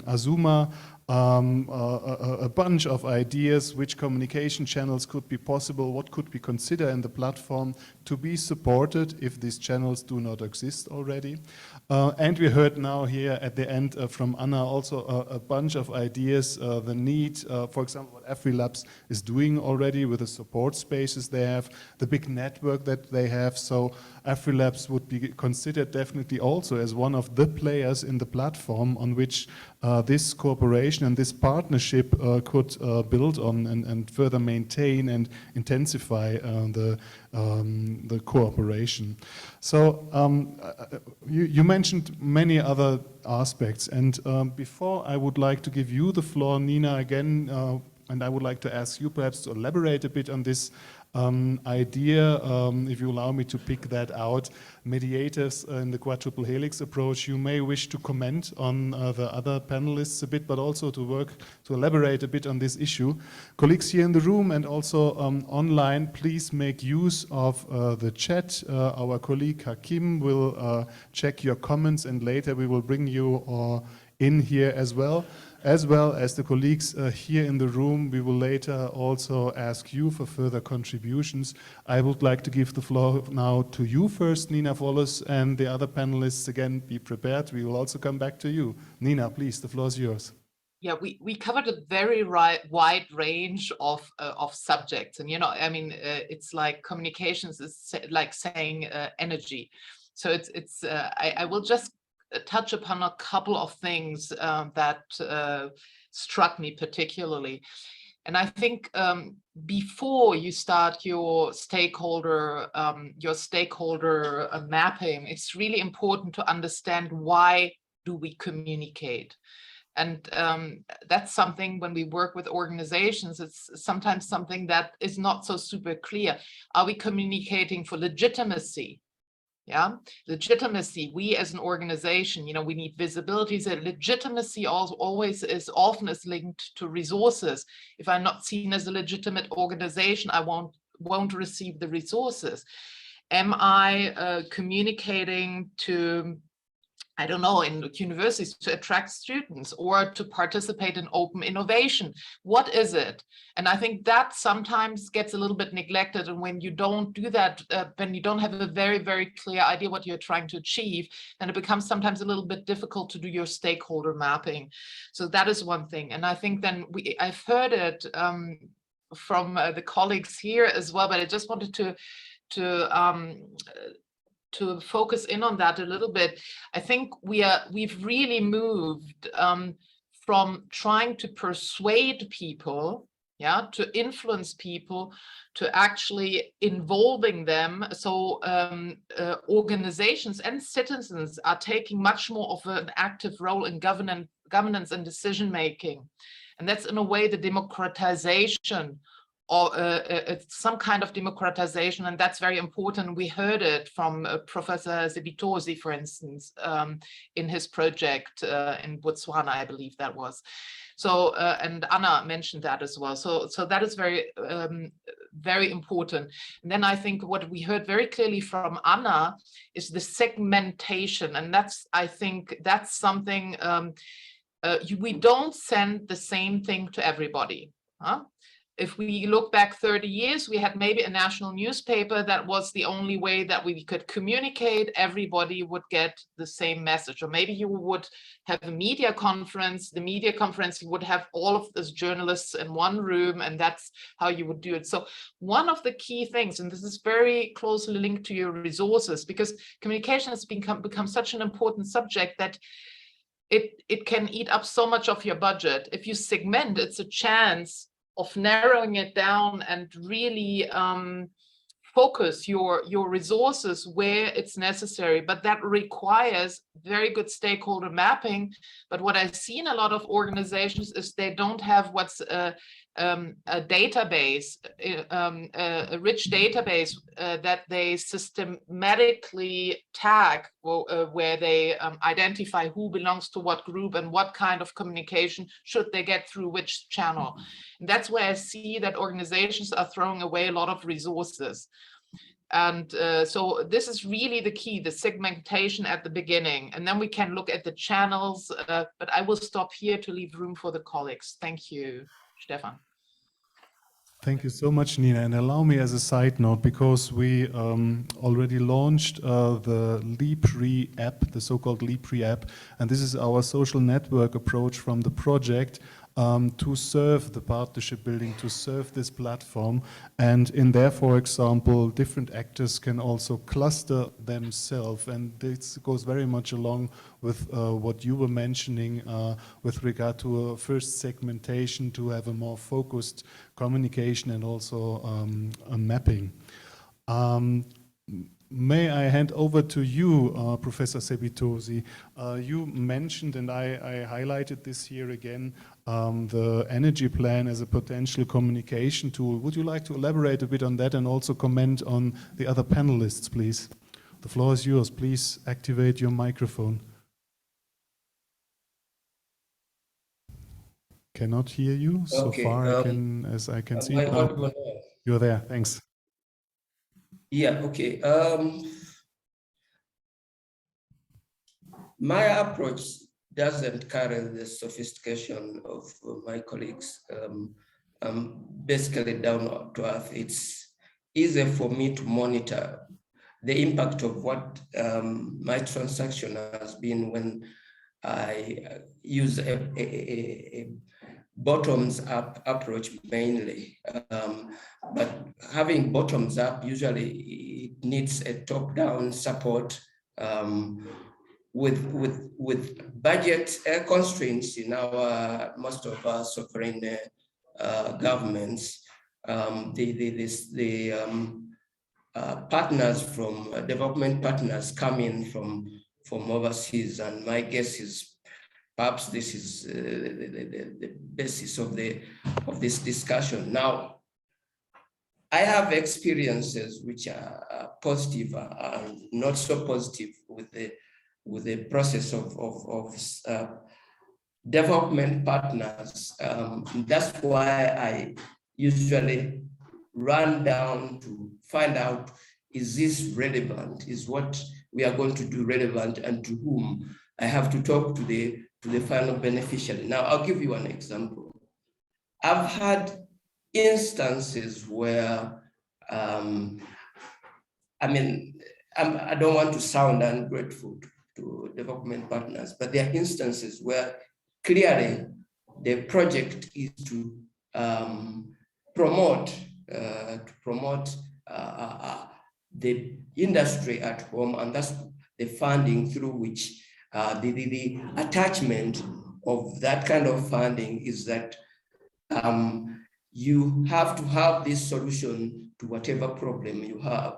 Azuma a bunch of ideas which communication channels could be possible, what could we consider in the platform to be supported if these channels do not exist already. And we heard now here at the end from Anna also a bunch of ideas, the need, for example, what AfriLabs is doing already with the support spaces they have, the big network that they have. So AfriLabs would be considered definitely also as one of the players in the platform on which this cooperation and this partnership could build on and further maintain and intensify the cooperation. So you mentioned many other aspects, and before I would like to give you the floor, Nina, again, and I would like to ask you perhaps to elaborate a bit on this idea, if you allow me to pick that out, mediators in the quadruple helix approach. You may wish to comment on the other panelists a bit, but also to elaborate a bit on this issue. Colleagues here in the room and also online, please make use of the chat. Our colleague Hakim will check your comments, and later we will bring you in here as well as the colleagues here in the room. We will later also ask you for further contributions. I would like to give the floor now to you first, Nina Wallace, and the other panelists, again, be prepared. We will also come back to you. Nina, please, the floor is yours. Yeah, we covered a very wide range of subjects. And, you know, I mean, it's like communications is like saying energy. So I will just touch upon a couple of things that struck me particularly. And I think before you start your stakeholder mapping, it's really important to understand, why do we communicate? And that's something, when we work with organizations, it's sometimes something that is not so super clear. Are we communicating for legitimacy? Yeah, legitimacy. We as an organization, we need visibility. So legitimacy always is often linked to resources. If I'm not seen as a legitimate organization, I won't receive the resources. Am I communicating to, I don't know, in universities to attract students or to participate in open innovation? What is it? And I think that sometimes gets a little bit neglected. And when you don't do that, when you don't have a very, very clear idea what you're trying to achieve, then it becomes sometimes a little bit difficult to do your stakeholder mapping. So that is one thing. And I think then I've heard it from the colleagues here as well, but I just wanted to focus in on that a little bit. I think we've really moved from trying to persuade people, to influence people, to actually involving them. So organizations and citizens are taking much more of an active role in governance and decision making. And that's in a way the democratization, or some kind of democratization, and that's very important. We heard it from Professor Sebitosi, for instance, in his project in Botswana, I believe that was. So, and Anna mentioned that as well. So that is very, very important. And then I think what we heard very clearly from Anna is the segmentation, and I think that's something. We don't send the same thing to everybody. If we look back 30 years, we had maybe a national newspaper that was the only way that we could communicate. Everybody would get the same message. Or maybe you would have a media conference. The media conference would have all of those journalists in one room, and that's how you would do it. So one of the key things, and this is very closely linked to your resources, because communication has become such an important subject that it can eat up so much of your budget. If you segment, it's a chance of narrowing it down and really focus your resources where it's necessary. But that requires very good stakeholder mapping. But what I see in a lot of organizations is they don't have what's a database, a rich database that they systematically tag, where they identify who belongs to what group and what kind of communication should they get through which channel. And that's where I see that organizations are throwing away a lot of resources. And so this is really the key, the segmentation at the beginning. And then we can look at the channels, but I will stop here to leave room for the colleagues. Thank you, Stefan. Thank you so much, Nina. And allow me as a side note, because we already launched the LeapRe app, the so-called LeapRe app, and this is our social network approach from the project to serve the partnership building, to serve this platform. And in there, for example, different actors can also cluster themselves. And this goes very much along with what you were mentioning with regard to a first segmentation, to have a more focused communication and also a mapping. May I hand over to you, Professor Sebitosi? You mentioned, and I highlighted this here again, the energy plan as a potential communication tool. Would you like to elaborate a bit on that and also comment on the other panelists, please? The floor is yours. Please activate your microphone. Cannot hear you so far. As I can see. You're there. Thanks. Yeah, okay. My approach doesn't carry the sophistication of my colleagues. I'm basically down to earth. It's easier for me to monitor the impact of what my transaction has been when I use a bottoms-up approach mainly, but having bottoms-up, usually it needs a top-down support with budget constraints in most of our sovereign governments. The partners from development partners come in from overseas, and my guess is perhaps this is the basis of this discussion. Now, I have experiences which are positive and not so positive with the process of development partners. That's why I usually run down to find out, is this relevant? Is what we are going to do relevant, and to whom? I have to talk to the final beneficiary. Now, I'll give you an example. I've had instances where, I don't want to sound ungrateful to development partners, but there are instances where clearly the project is to promote the industry at home, and that's the funding through which the attachment of that kind of funding is that you have to have this solution to whatever problem you have.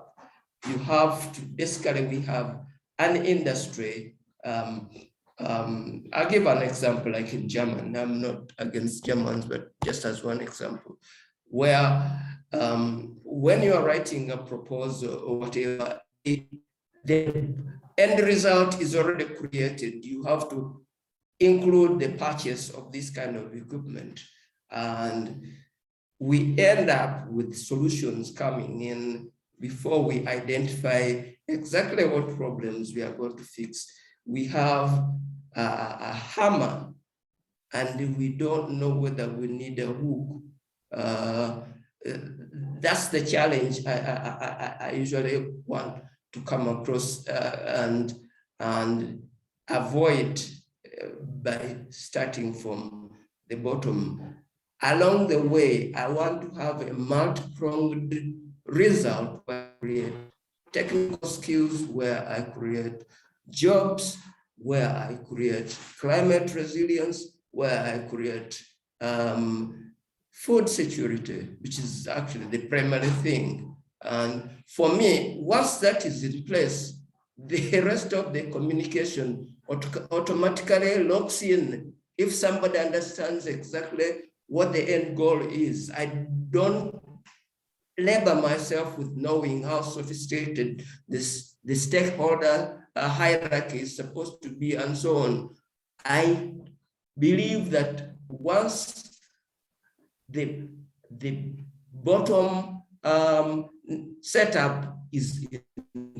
You have to, basically, we have an industry. I'll give an example, like in German. I'm not against Germans, but just as one example, where when you are writing a proposal or whatever, the end result is already created. You have to include the purchase of this kind of equipment. And we end up with solutions coming in before we identify exactly what problems we are going to fix. We have a hammer and we don't know whether we need a hook. That's the challenge I usually want to come across and avoid by starting from the bottom. Along the way, I want to have a multi-pronged result where I create technical skills, where I create jobs, where I create climate resilience, where I create food security, which is actually the primary thing. And for me, once that is in place, the rest of the communication automatically locks in. If somebody understands exactly what the end goal is, I don't labor myself with knowing how sophisticated the stakeholder hierarchy is supposed to be and so on. I believe that once the bottom setup is in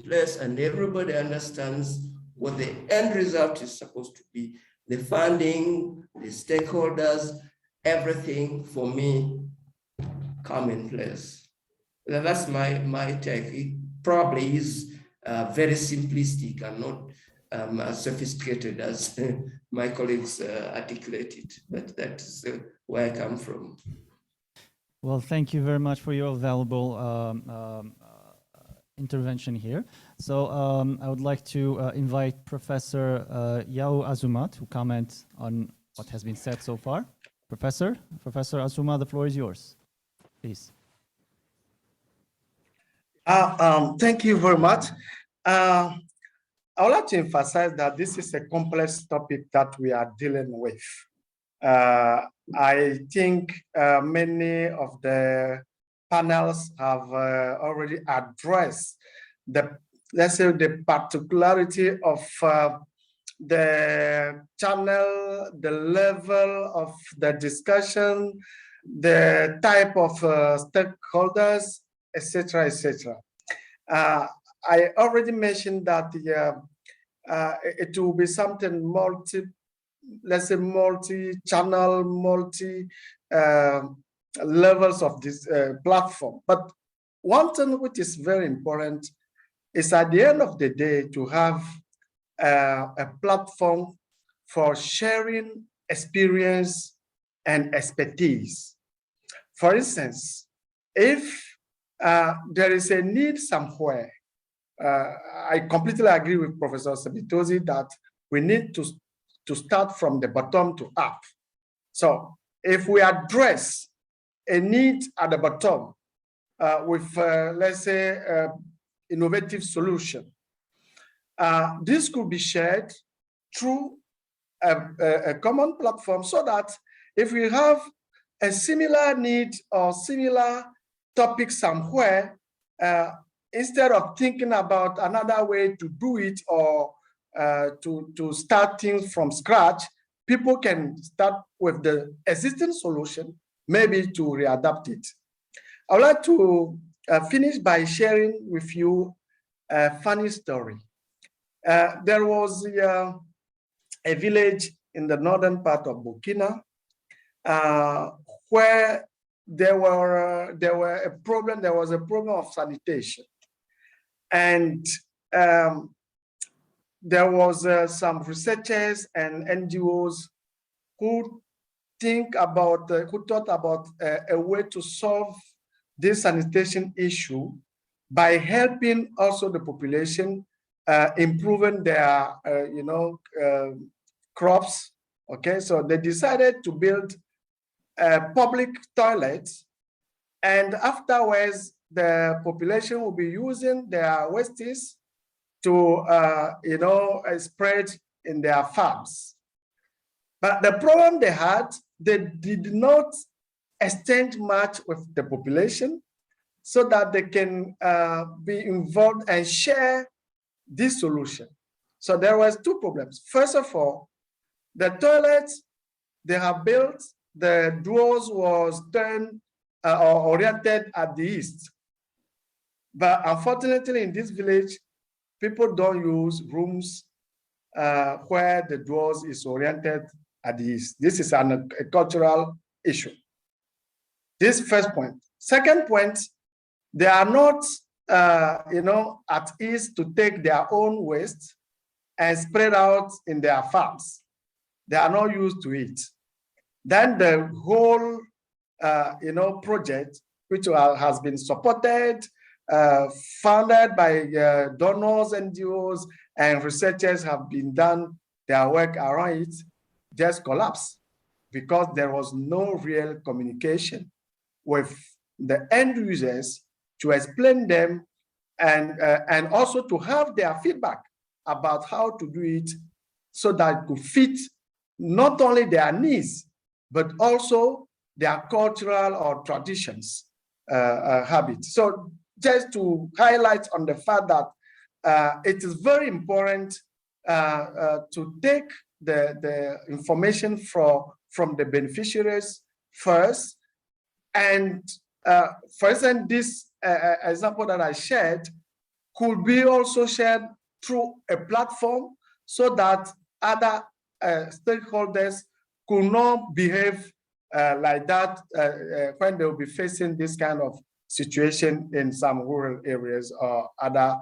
place and everybody understands what the end result is supposed to be, the funding, the stakeholders, everything for me come in place. That's my take. It probably is very simplistic and not as sophisticated as my colleagues articulated, but that's where I come from. Well, thank you very much for your valuable intervention here. So I would like to invite Professor Yao Azuma to comment on what has been said so far. Professor Azuma, the floor is yours, please. Thank you very much. I would like to emphasize that this is a complex topic that we are dealing with. I think many of the panels have already addressed let's say, the particularity of the channel, the level of the discussion, the type of stakeholders, etc., etc. I already mentioned that it will be something let's say multi-channel, levels of this platform. But one thing which is very important is at the end of the day to have a platform for sharing experience and expertise. For instance, if there is a need somewhere, I completely agree with Professor Sebitosi that we need to start from the bottom to up. So if we address a need at the bottom with, let's say, innovative solution, this could be shared through a common platform, so that if we have a similar need or similar topic somewhere, instead of thinking about another way to do it or to start things from scratch, people can start with the existing solution, maybe to readapt it. I would like to finish by sharing with you a funny story. There was a village in the northern part of Burkina where there was a problem of sanitation, and there was some researchers and NGOs who thought about a way to solve this sanitation issue by helping also the population improving their crops. Okay, so they decided to build public toilets, and afterwards the population will be using their wastes to spread in their farms. But the problem they had, they did not exchange much with the population so that they can be involved and share this solution. So there was two problems. First of all, the toilets they have built, the doors was turned or oriented at the east. But unfortunately in this village, people don't use rooms where the doors is oriented at the east. This is a cultural issue. This first point. Second point, they are not at ease to take their own waste and spread out in their farms. They are not used to it. Then the whole project, which has been supported, funded by donors, NGOs, and researchers have been done their work around it, just collapsed because there was no real communication with the end users to explain them and also to have their feedback about how to do it so that it could fit not only their needs, but also their cultural or traditions habits. So just to highlight on the fact that it is very important to take the information from the beneficiaries first. And for instance, this example that I shared could be also shared through a platform so that other stakeholders could not behave like that when they will be facing this kind of situation in some rural areas or other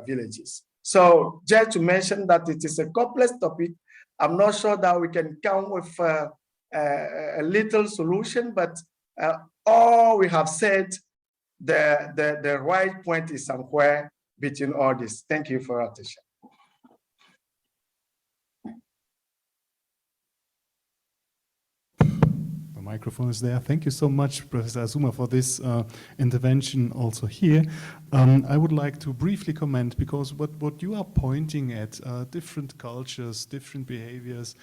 villages. So just to mention that it is a complex topic, I'm not sure that we can come with a little solution, but all we have said, the right point is somewhere between all this. Thank you for your attention. The microphone is there. Thank you so much, Professor Azuma, for this intervention also here. I would like to briefly comment, because what you are pointing at, different cultures, different behaviors,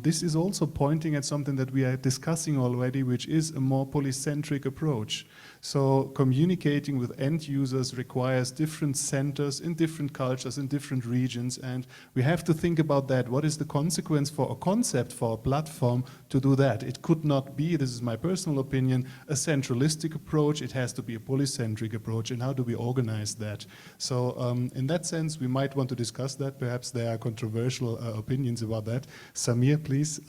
this is also pointing at something that we are discussing already, which is a more polycentric approach. So communicating with end users requires different centers in different cultures, in different regions, and we have to think about that. What is the consequence for a concept, for a platform to do that? It could not be, this is my personal opinion, a centralistic approach. It has to be a polycentric approach, and how do we organize that? So in that sense, we might want to discuss that. Perhaps there are controversial opinions about that. Samir, please.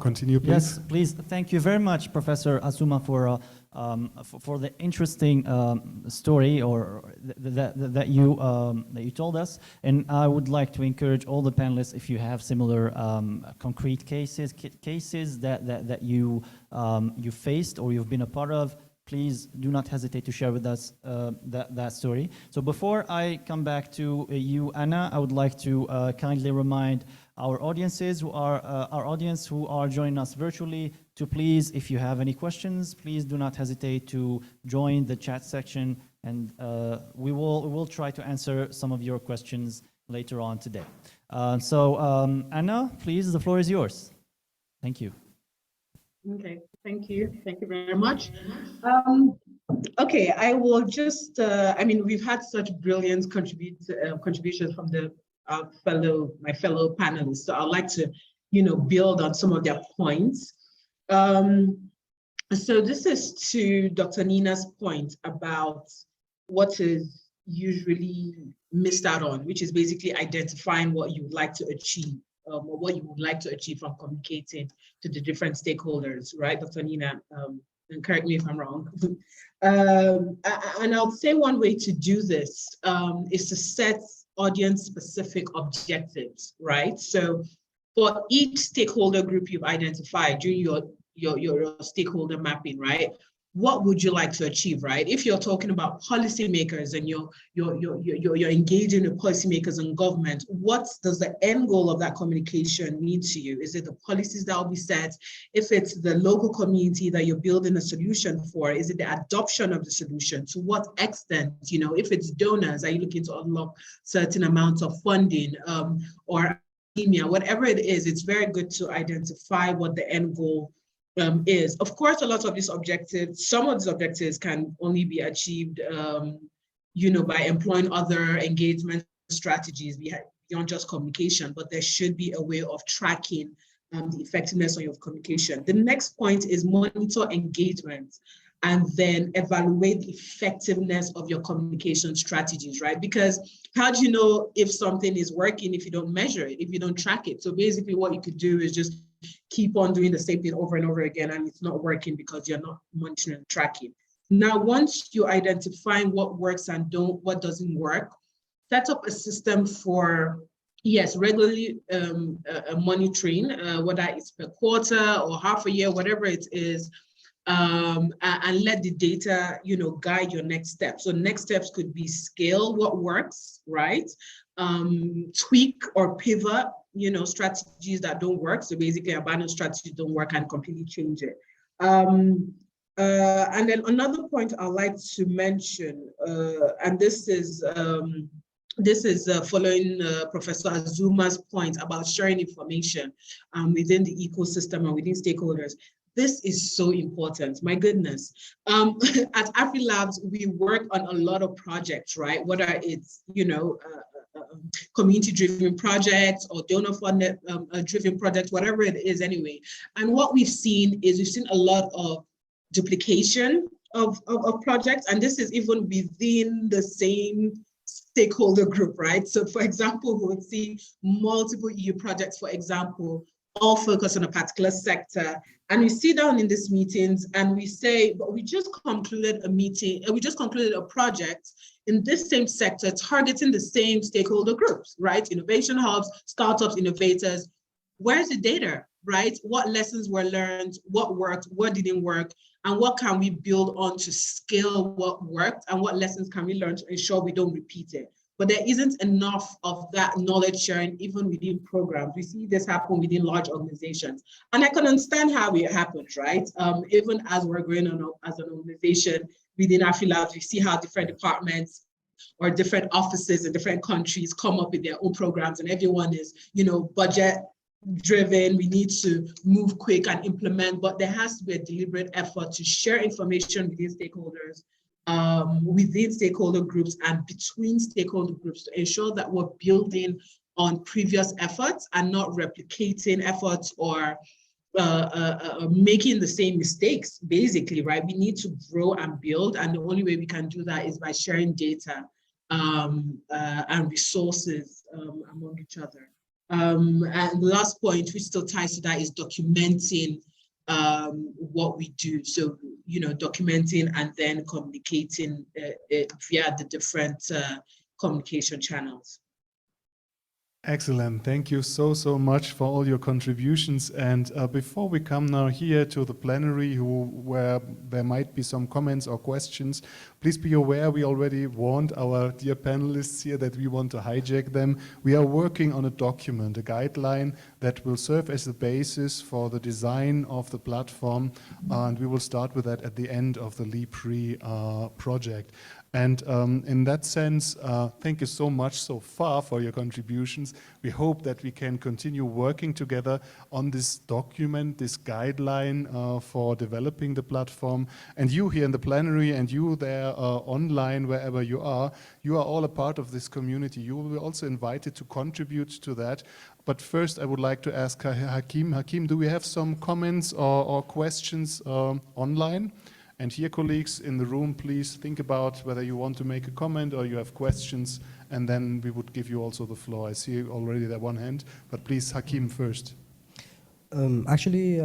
Continue, please. Yes, please. Thank you very much, Professor Azuma, for the interesting story that you told us. And I would like to encourage all the panelists, if you have similar concrete cases that you faced or you've been a part of, please do not hesitate to share with us that story. So before I come back to you, Anna, I would like to kindly remind our audiences who are joining us virtually to please, if you have any questions, please do not hesitate to join the chat section, and we will try to answer some of your questions later on today. So Anna, please, the floor is yours. Thank you. Okay. Thank you. Thank you very much. Okay, I will just, I mean, we've had such brilliant contributions from my fellow panelists. So I'd like to, build on some of their points. So this is to Dr. Nina's point about what is usually missed out on, which is basically identifying what you would like to achieve, or what you would like to achieve from communicating to the different stakeholders, right, Dr. Nina? And correct me if I'm wrong. And I'll say one way to do this is to set audience-specific objectives, right? So for each stakeholder group you've identified during your stakeholder mapping, right? What would you like to achieve, right? If you're talking about policymakers and you're engaging with policymakers and government, what does the end goal of that communication mean to you? Is it the policies that will be set? If it's the local community that you're building a solution for, is it the adoption of the solution? To what extent, if it's donors, are you looking to unlock certain amounts of funding or whatever it is, it's very good to identify what the end goal is. Of course, a lot of these objectives, some of these objectives can only be achieved, by employing other engagement strategies beyond just communication, but there should be a way of tracking the effectiveness of your communication. The next point is monitor engagement and then evaluate the effectiveness of your communication strategies, right? Because how do you know if something is working if you don't measure it, if you don't track it? So basically what you could do is just keep on doing the same thing over and over again, and it's not working because you're not monitoring and tracking. Now, once you identify what works and what doesn't work, set up a system for, yes, regularly monitoring, whether it's per quarter or half a year, whatever it is, and let the data, guide your next steps. So next steps could be scale what works, right? Tweak or pivot, strategies that don't work. So basically abandon strategies don't work and completely change it. And then another point I'd like to mention, and this is following Professor Azuma's point about sharing information within the ecosystem and within stakeholders. This is so important, my goodness. At AfriLabs, we work on a lot of projects, right? Whether it's, community-driven projects or donor-funded driven projects, whatever it is anyway. And what we've seen a lot of duplication of projects, and this is even within the same stakeholder group, right? So for example, we would see multiple EU projects, for example, all focus on a particular sector. And we sit down in these meetings and we say, but we just concluded a meeting, and we just concluded a project in this same sector targeting the same stakeholder groups, right? Innovation hubs, startups, innovators. Where's the data, right? What lessons were learned, what worked, what didn't work, and what can we build on to scale what worked, and what lessons can we learn to ensure we don't repeat it? But there isn't enough of that knowledge sharing even within programs. We see this happen within large organizations. And I can understand how it happens, right? Even as we're going on as an organization within AfriLabs, we see how different departments or different offices in different countries come up with their own programs, and everyone is, budget driven. We need to move quick and implement, but there has to be a deliberate effort to share information within stakeholders, within stakeholder groups and between stakeholder groups to ensure that we're building on previous efforts and not replicating efforts or making the same mistakes, basically, right? We need to grow and build, and the only way we can do that is by sharing data and resources among each other. And the last point, which still ties to that, is documenting what we do. So, documenting and then communicating via the different communication channels. Excellent. Thank you so much for all your contributions. And before we come now here to the plenary, where there might be some comments or questions, please be aware we already warned our dear panelists here that we want to hijack them. We are working on a document, a guideline that will serve as the basis for the design of the platform, and we will start with that at the end of the LEAP3 project. And in that sense, thank you so much so far for your contributions. We hope that we can continue working together on this document, this guideline for developing the platform. And you here in the plenary and you there online, wherever you are all a part of this community. You will be also invited to contribute to that. But first, I would like to ask Hakim. Hakim, do we have some comments or questions online? And here, colleagues in the room, please think about whether you want to make a comment or you have questions, and then we would give you also the floor. I see already that one hand, but please, Hakim first. Actually,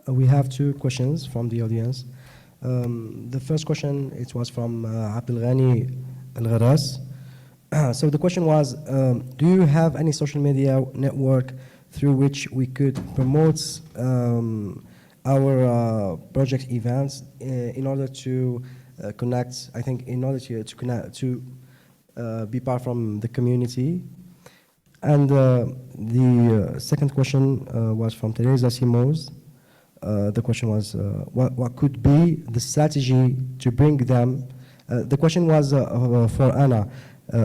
we have two questions from the audience. The first question, it was from Abdelghani Al-Gharas. So the question was, do you have any social media network through which we could promote our project events in order to connect, I think in order to connect, to be part from the community? And the second question was from Teresa Simos. The question was, what could be the strategy to bring them? The question was for Anna.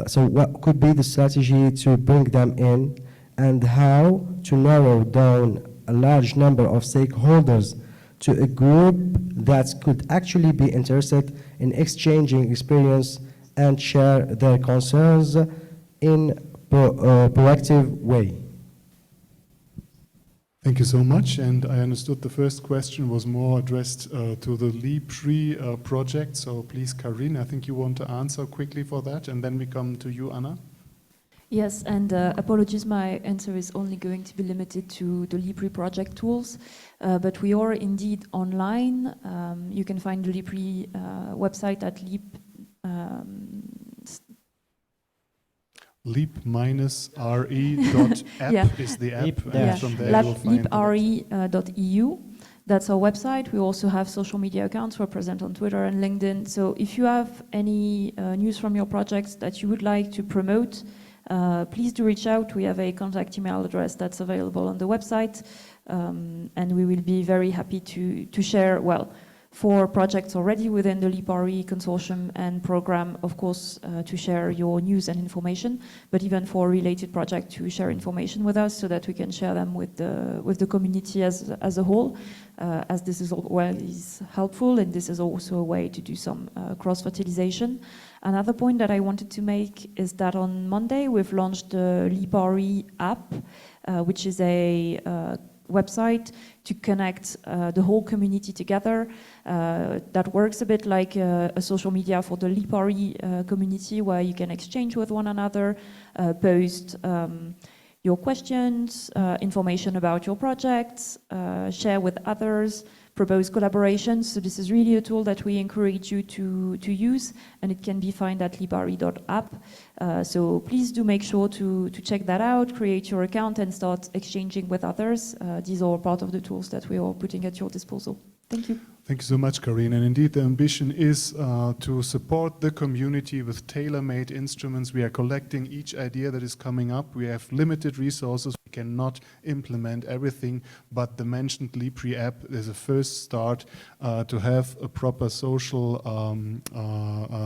So what could be the strategy to bring them in, and how to narrow down a large number of stakeholders to a group that could actually be interested in exchanging experience and share their concerns in a proactive way? Thank you so much. And I understood the first question was more addressed to the LEAP3 project. So please, Karin, I think you want to answer quickly for that, and then we come to you, Anna. Yes, and apologies, my answer is only going to be limited to the LEAP3 project tools, but we are indeed online. You can find the LEAP3 website at leap-re.app yeah. Is the app. Yeah. From there you will find leap-re.eu. That's our website. We also have social media accounts. We're present on Twitter and LinkedIn. So if you have any news from your projects that you would like to promote, please do reach out. We have a contact email address that's available on the website, and we will be very happy to share, well, for projects already within the LEAP-RE consortium and program, of course, to share your news and information, but even for related projects to share information with us so that we can share them with the community as a whole, as this is always helpful, and this is also a way to do some cross-fertilization. Another point that I wanted to make is that on Monday we've launched the LEAP-RE app, which is a website to connect the whole community together. That works a bit like a social media for the LEAP-RE community, where you can exchange with one another, post your questions, information about your projects, share with others, propose collaborations. So this is really a tool that we encourage you to use, and it can be found at leap-re.app. So please do make sure to check that out, create your account, and start exchanging with others. These are part of the tools that we are putting at your disposal. Thank you. Thank you so much, Karin. And indeed, the ambition is to support the community with tailor-made instruments. We are collecting each idea that is coming up. We have limited resources. We cannot implement everything, but the mentioned LEAP-RE app is a first start to have a proper social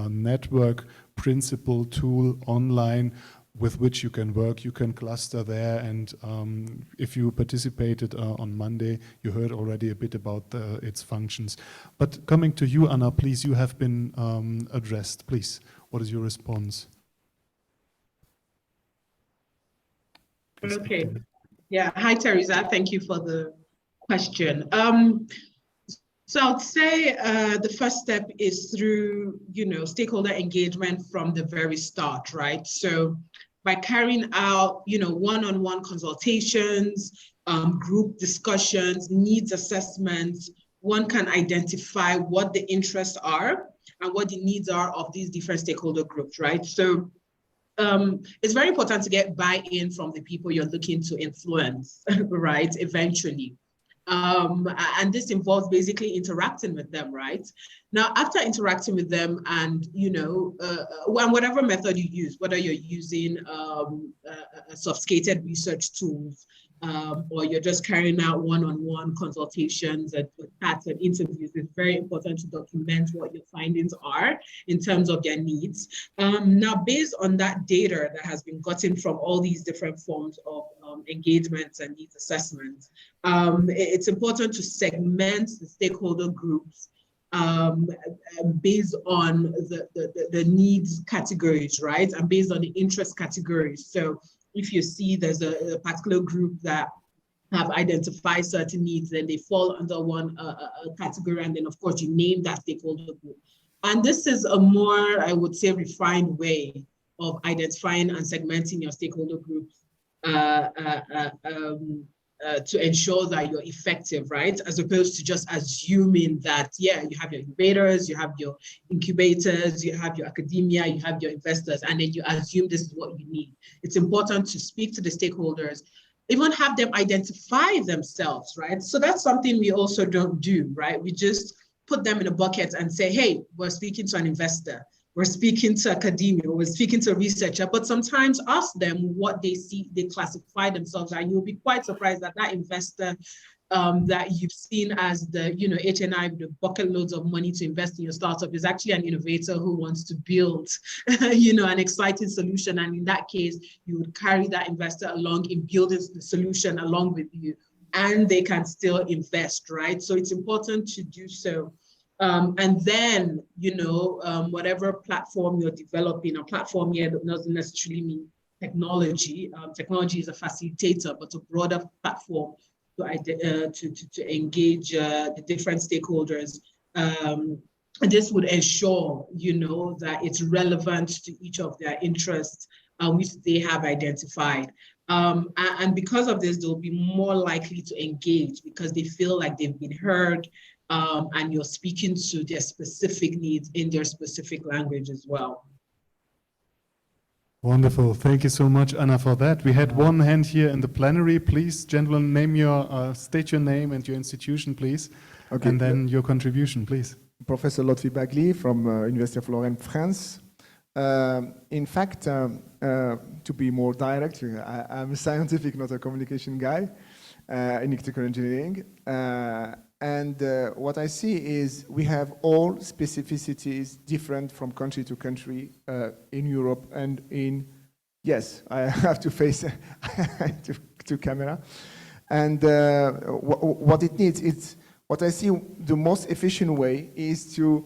network principle tool online with which you can work, you can cluster there, and if you participated on Monday, you heard already a bit about its functions. But coming to you, Anna, please, you have been addressed. Please, what is your response? Please. Okay. Yeah. Hi, Teresa. Thank you for the question. So I'd say the first step is through, stakeholder engagement from the very start, right? So by carrying out, one-on-one consultations, group discussions, needs assessments, one can identify what the interests are and what the needs are of these different stakeholder groups, right? So it's very important to get buy-in from the people you're looking to influence, right, eventually. And this involves basically interacting with them, right? Now, after interacting with them and, whatever method you use, whether you're using sophisticated research tools, or you're just carrying out one-on-one consultations and chats and interviews, it's very important to document what your findings are in terms of their needs. Now, based on that data that has been gotten from all these different forms of engagements and needs assessments, it's important to segment the stakeholder groups based on the needs categories, right? And based on the interest categories. So if you see there's a particular group that have identified certain needs, then they fall under one category. And then of course you name that stakeholder group. And this is a more, I would say, refined way of identifying and segmenting your stakeholder groups to ensure that you're effective, right? As opposed to just assuming that, yeah, you have your incubators, you have your incubators, you have your academia, you have your investors, and then you assume this is what you need. It's important to speak to the stakeholders, even have them identify themselves, right? So that's something we also don't do, right? We just put them in a bucket and say, hey, we're speaking to an investor, we're speaking to academia, we're speaking to a researcher, but sometimes ask them what they see, they classify themselves, and you'll be quite surprised that that investor that you've seen as the, HNI with the bucket loads of money to invest in your startup is actually an innovator who wants to build, an exciting solution. And in that case, you would carry that investor along in building the solution along with you, and they can still invest, right? So it's important to do so. And then, whatever platform you're developing, a platform here doesn't necessarily mean technology. Technology is a facilitator, but a broader platform to engage the different stakeholders. This would ensure, that it's relevant to each of their interests which they have identified. And because of this, they'll be more likely to engage because they feel like they've been heard, and you're speaking to their specific needs in their specific language as well. Wonderful. Thank you so much, Anna, for that. We had one hand here in the plenary. Please, gentlemen, state your name and your institution, please. Okay. And then your contribution, please. Professor Lotfi Bagli from University of Lorraine, France. In fact, to be more direct, I'm a scientific, not a communication guy in electrical engineering. And what I see is we have all specificities different from country to country in Europe and in, yes, I have to face to camera. And what it needs, what I see the most efficient way is to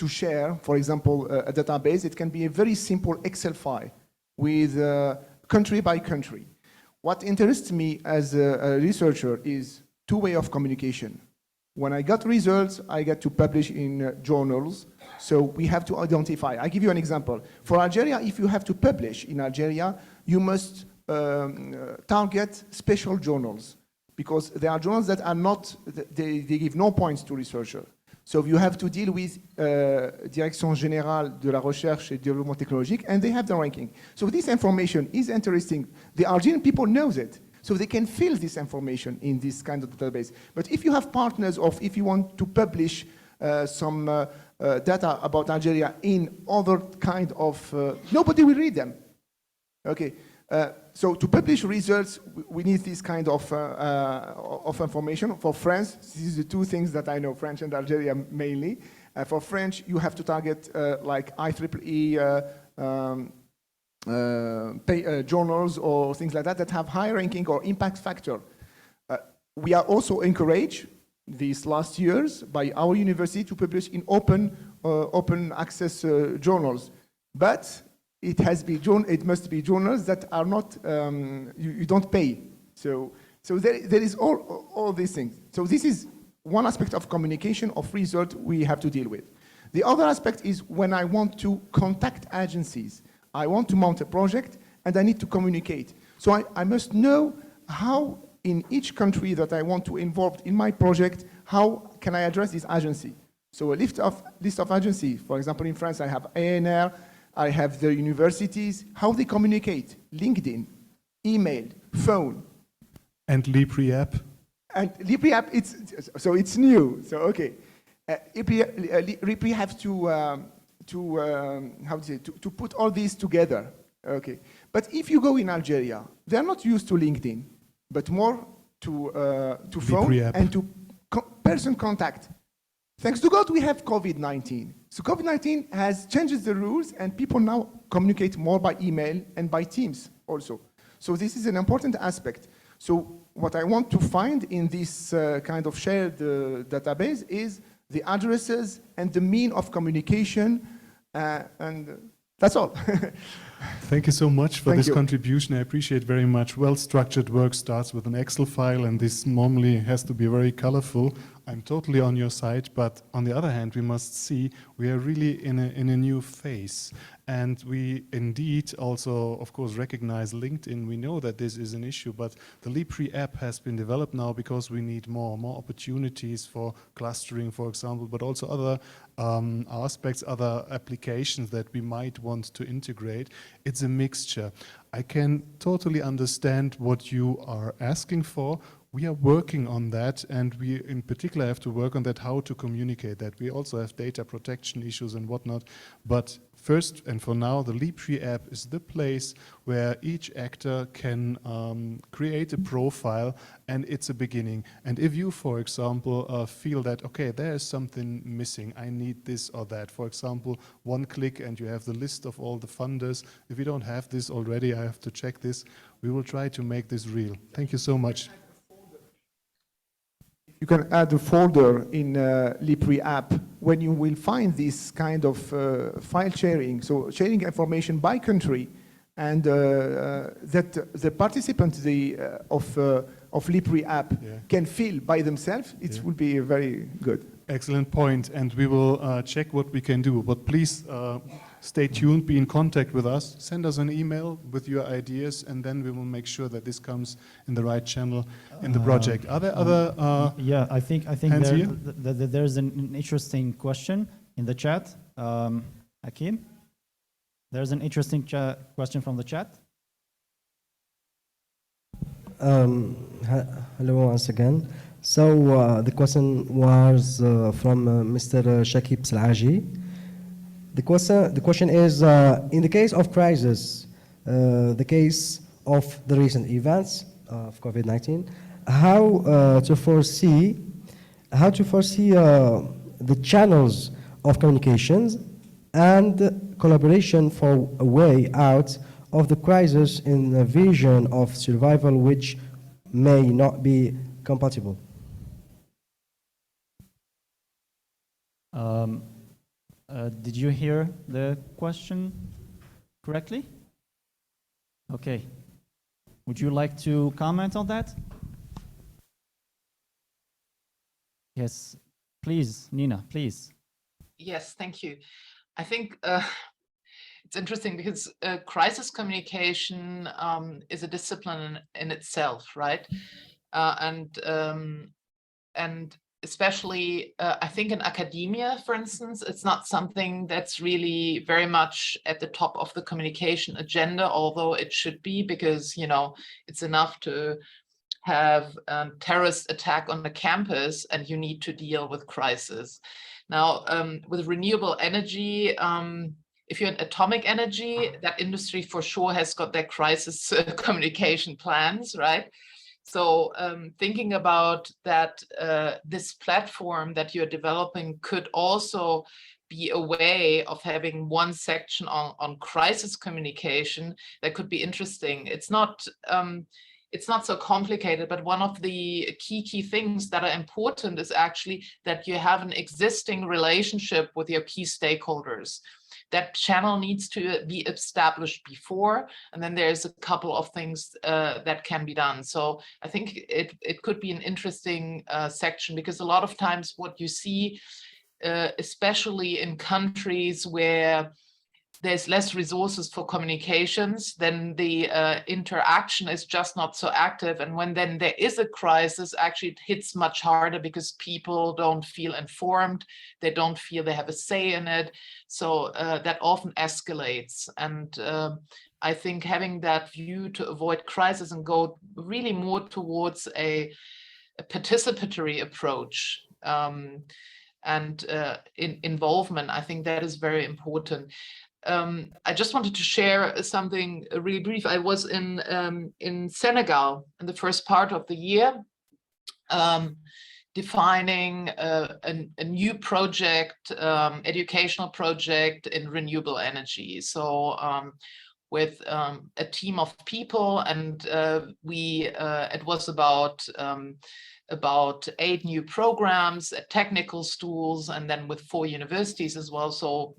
share, for example, a database. It can be a very simple Excel file with country by country. What interests me as a researcher is two ways of communication. When I got results, I get to publish in journals. So we have to identify. I give you an example. For Algeria, if you have to publish in Algeria, you must target special journals because there are journals that are not, they give no points to researchers. So you have to deal with Direction Générale de la Recherche et Développement Technologique, and they have the ranking. So this information is interesting. The Algerian people knows it, so they can fill this information in this kind of database. But if you have partners, or if you want to publish some data about Algeria in other kind of, nobody will read them. Okay. So to publish results, we need this kind of information. For France, this is the two things that I know, French and Algeria mainly. For French, you have to target like IEEE journals or things like that have high ranking or impact factor. We are also encouraged these last years by our university to publish in open access journals. But it must be journals that are not, you don't pay. So there is all these things. So this is one aspect of communication of result we have to deal with. The other aspect is when I want to contact agencies. I want to mount a project and I need to communicate. So I must know how in each country that I want to involve in my project, how can I address this agency? So a list of agencies, for example, in France, I have ANR, I have the universities, how they communicate, LinkedIn, email, phone. And Libri app. And Libri app, it's new, so okay. Libri have to put all these together. Okay. But if you go in Algeria, they're not used to LinkedIn, but more to phone app. and to person contact. Thanks to God, we have COVID-19. So COVID-19 has changed the rules, and people now communicate more by email and by Teams also. So this is an important aspect. So what I want to find in this kind of shared database is the addresses and the mean of communication, and that's all. Thank you so much for Thank this you. contribution. I appreciate very much. Well-structured work starts with an Excel file, and this normally has to be very colorful. I'm totally on your side, but on the other hand, we must see we are really in a new phase. And we indeed also, of course, recognize LinkedIn. We know that this is an issue, but the Lipri app has been developed now because we need more opportunities for clustering, for example, but also other aspects, other applications that we might want to integrate. It's a mixture. I can totally understand what you are asking for. We are working on that, and we in particular have to work on that, how to communicate that. We also have data protection issues and whatnot, but first and for now, the Lipri app is the place where each actor can create a profile, and it's a beginning. And if you, for example, feel that, okay, there is something missing, I need this or that, for example, one click and you have the list of all the funders. If you don't have this already, I have to check this. We will try to make this real. Thank you so much. You can add a folder in Lipri app when you will find this kind of file sharing, so sharing information by country, and that the participants of Lipri app can fill by themselves. It will be very good. Excellent point, and we will check what we can do. But please stay tuned, be in contact with us, send us an email with your ideas, and then we will make sure that this comes in the right channel in the project. Are there other yeah, I think there's an interesting question in the chat. Hakim, there's an interesting question from the chat. Hello once again. So the question was from Mr. Shakib Salaji. The question is, in the case of crisis, the case of the recent events of COVID-19, how to foresee the channels of communications and collaboration for a way out of the crisis in a vision of survival which may not be compatible. Did you hear the question correctly? Okay. Would you like to comment on that? Yes, please, Nina, please. Yes, thank you. I think it's interesting because crisis communication is a discipline in itself, right? And especially, I think in academia, for instance, it's not something that's really very much at the top of the communication agenda, although it should be, because, you know, it's enough to have a terrorist attack on the campus and you need to deal with crisis. Now, with renewable energy, if you're in atomic energy, that industry for sure has got their crisis communication plans, right? So thinking about that, this platform that you're developing could also be a way of having one section on crisis communication that could be interesting. It's not so complicated, but one of the key things that are important is actually that you have an existing relationship with your key stakeholders. That channel needs to be established before, and then there's a couple of things that can be done. So I think it could be an interesting section, because a lot of times what you see, especially in countries where there's less resources for communications, then the interaction is just not so active. And when then there is a crisis, actually it hits much harder because people don't feel informed. They don't feel they have a say in it. So that often escalates. And I think having that view to avoid crisis and go really more towards a participatory approach and in involvement, I think that is very important. I just wanted to share something really brief. I was in Senegal in the first part of the year, defining a new project, educational project in renewable energy. So with a team of people, and it was about 8 new programs at technical schools, and then with 4 universities as well. So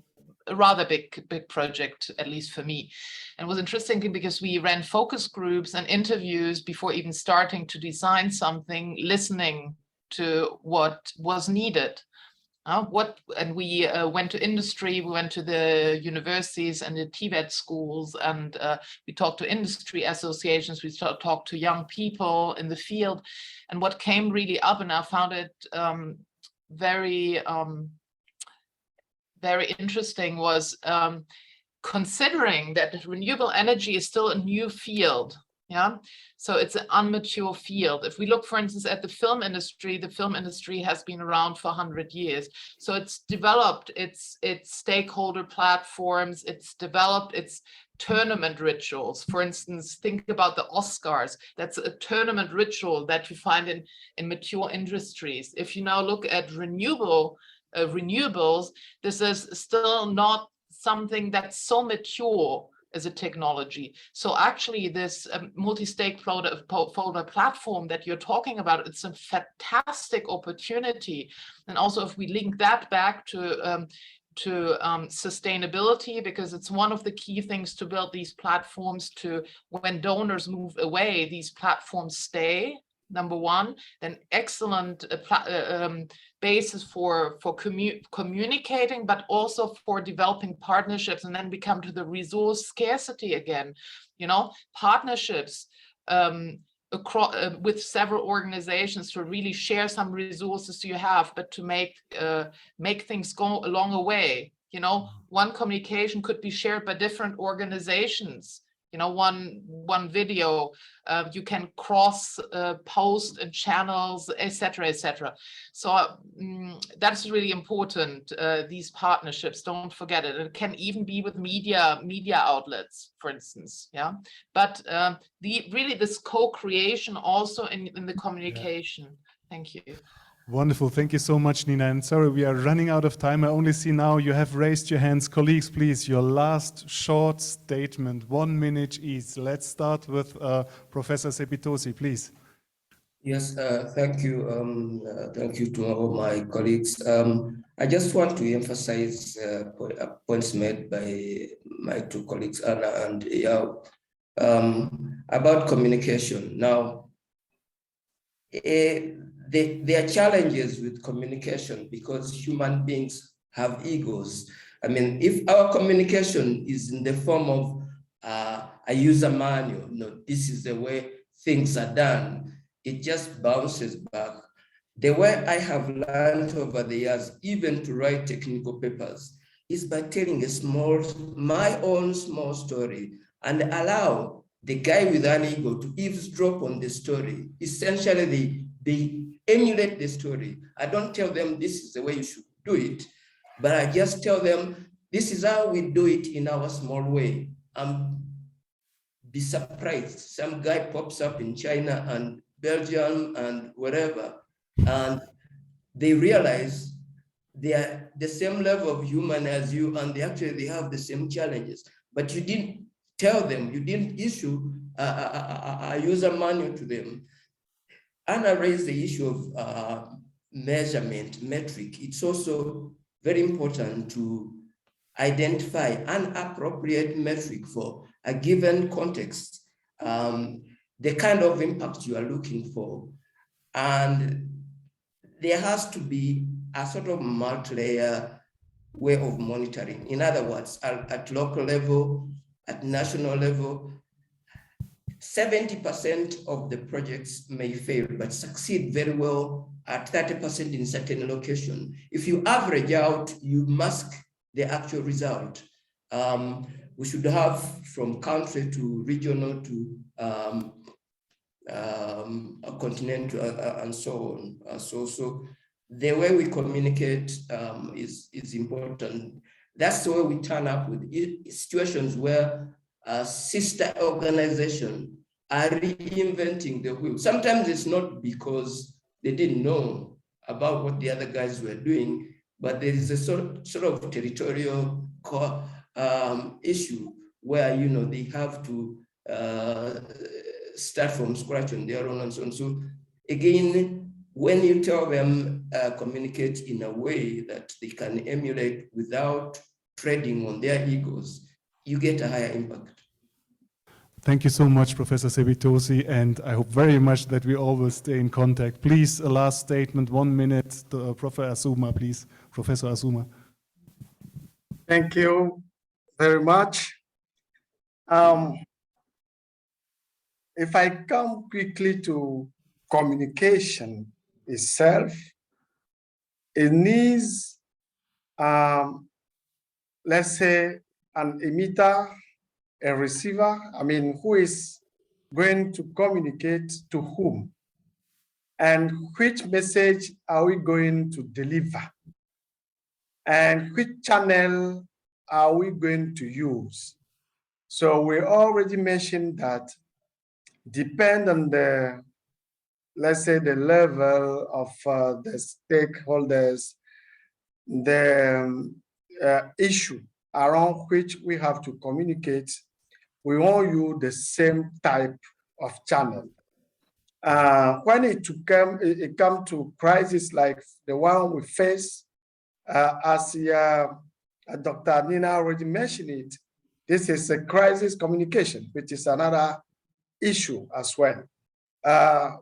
a rather big project, at least for me. And it was interesting because we ran focus groups and interviews before even starting to design something, listening to what was needed. And we went to industry, we went to the universities and the TVET schools, and we talked to industry associations, we talked to young people in the field. And what came really up, and I found it very interesting, was considering that renewable energy is still a new field. Yeah, so it's an immature field. If we look, for instance, at the film industry has been around for 100 years. So it's developed its stakeholder platforms, it's developed its tournament rituals. For instance, think about the Oscars. That's a tournament ritual that you find in mature industries. If you now look at renewables, this is still not something that's so mature as a technology. So actually this multi-stakeholder platform that you're talking about, it's a fantastic opportunity. And also if we link that back to sustainability, because it's one of the key things to build these platforms, to when donors move away, these platforms stay, number one, then excellent basis for communicating, but also for developing partnerships. And then we come to the resource scarcity again, partnerships with several organizations to really share some resources you have, but to make things go along a way. One communication could be shared by different organizations. One video, you can cross post and channels, etc., etc. So that's really important. These partnerships, don't forget it. It can even be with media outlets, for instance. Yeah, but really this co-creation also in the communication. Yeah. Thank you. Wonderful. Thank you so much, Nina. And sorry, we are running out of time. I only see now you have raised your hands. Colleagues, please, your last short statement, 1 minute each. Let's start with Professor Sepitosi, please. Yes, thank you. Thank you to all my colleagues. I just want to emphasize points made by my 2 colleagues, Anna and Yao, about communication. Now, there are challenges with communication because human beings have egos. I mean, if our communication is in the form of a user manual, this is the way things are done, it just bounces back. The way I have learned over the years, even to write technical papers, is by telling my own small story and allow the guy with an ego to eavesdrop on the story. Essentially, they emulate the story. I don't tell them this is the way you should do it, but I just tell them this is how we do it in our small way. Be surprised. Some guy pops up in China and Belgium and wherever, and they realize they are the same level of human as you, and they have the same challenges. But you didn't tell them, you didn't issue a user manual to them. Anna raised the issue of measurement, metric. It's also very important to identify an appropriate metric for a given context, the kind of impact you are looking for. And there has to be a sort of multi-layer way of monitoring. In other words, at local level, at national level, 70% of the projects may fail, but succeed very well at 30% in certain location. If you average out, you mask the actual result. We should have from country to regional to continental and so on. So the way we communicate is important. That's the way we turn up with situations where sister organizations are reinventing the wheel. Sometimes it's not because they didn't know about what the other guys were doing, but there is a sort of territorial issue where, you know, they have to start from scratch on their own and so on. So again, when you tell them communicate in a way that they can emulate without treading on their egos, you get a higher impact. Thank you so much, Professor Sebitosi, and I hope very much that we all will stay in contact. Please, a last statement, 1 minute, to Professor Azuma, please. Professor Azuma. Thank you very much. If I come quickly to communication itself, it needs, let's say, an emitter, a receiver. I mean, who is going to communicate to whom? And which message are we going to deliver? And which channel are we going to use? So we already mentioned that depend on the, let's say, the level of the stakeholders, the issue around which we have to communicate, we won't use the same type of channel. When it come to crisis like the one we face, as Dr. Nina already mentioned it, this is a crisis communication, which is another issue as well. I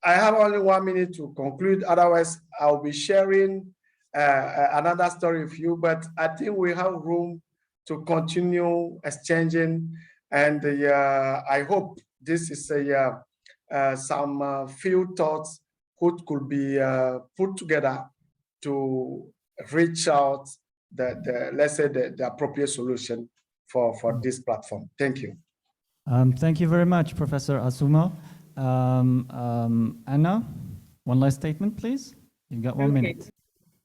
have only 1 minute to conclude, otherwise I'll be sharing another story with you, but I think we have room to continue exchanging, and I hope this is some few thoughts which could be put together to reach out let's say the appropriate solution for this platform. Thank you. Thank you very much, Professor Azuma. Anna, one last statement, please. You've got 1 minute.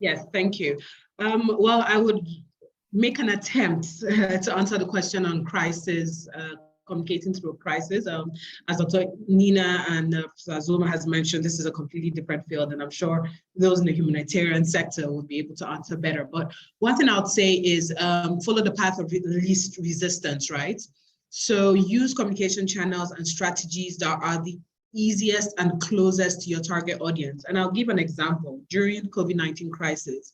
Yes, thank you. Well, I would make an attempt to answer the question on crisis, communicating through a crisis. As Dr. Nina and Professor Azuma has mentioned, this is a completely different field, and I'm sure those in the humanitarian sector will be able to answer better. But one thing I would say is follow the path of least resistance, right? So use communication channels and strategies that are the easiest and closest to your target audience. And I'll give an example. During the COVID-19 crisis,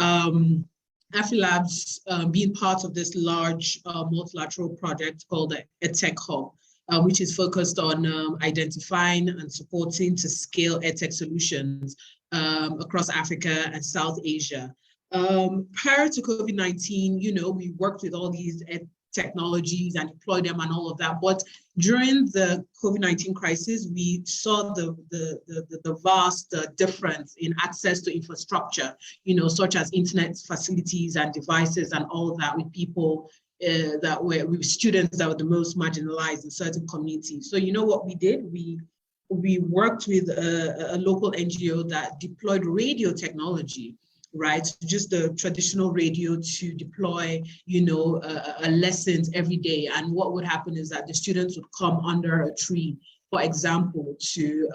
AfriLabs being part of this large multilateral project called the EdTech Hub, which is focused on identifying and supporting to scale EdTech solutions across Africa and South Asia. Prior to COVID-19, you know, we worked with all these technologies and deploy them and all of that. But during the COVID-19 crisis, we saw the vast difference in access to infrastructure, you know, such as internet facilities and devices and all of that with people that were with students that were the most marginalized in certain communities. So you know what we did? We worked with a local NGO that deployed radio technology, right? Just the traditional radio to deploy, you know, lessons every day. And what would happen is that the students would come under a tree, for example, to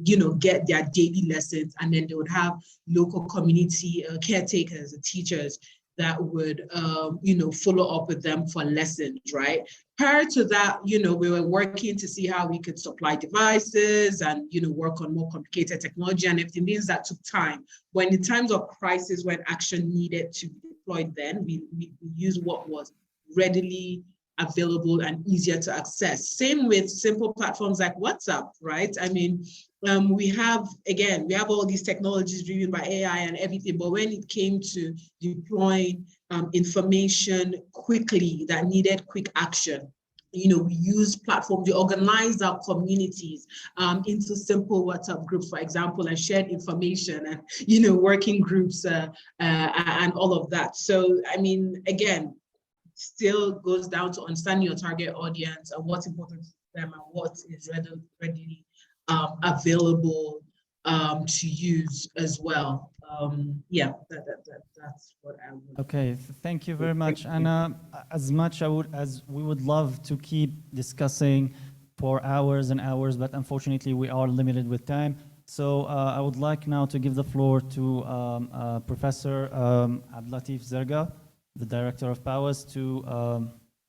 you know, get their daily lessons, and then they would have local community caretakers and teachers that would, you know, follow up with them for lessons, right? Prior to that, you know, we were working to see how we could supply devices and, you know, work on more complicated technology and everything. Means that took time. When in times of crisis, when action needed to be deployed, then we use what was readily available and easier to access. Same with simple platforms like WhatsApp, right? I mean, we have all these technologies driven by AI and everything, but when it came to deploying information quickly that needed quick action, you know, we use platforms, we organize our communities into simple WhatsApp groups, for example, and shared information and, you know, working groups and all of that. So, I mean, again, still goes down to understanding your target audience and what's important to them and what is readily available to use as well. Yeah, that's what I would. Okay, thank you very much, Anna. As much as we would love to keep discussing for hours and hours, but unfortunately we are limited with time. So I would like now to give the floor to Professor Abdelatif Zerga, the Director of PAWAS, to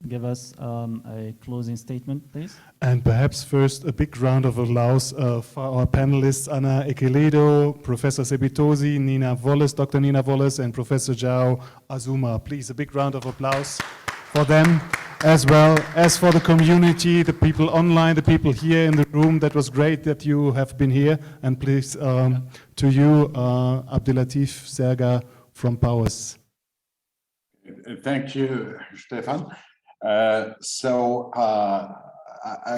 give us a closing statement, please. And perhaps first a big round of applause for our panelists, Ana Ekeledo, Professor Sebitosi, Nina Wallace, Dr. Nina Wallace, and Professor Jao Azuma. Please, a big round of applause for them, as well as for the community, the people online, the people here in the room. That was great that you have been here. And please, to you, Abdelatif Zerga from PAWAS. Thank you, Stefan. I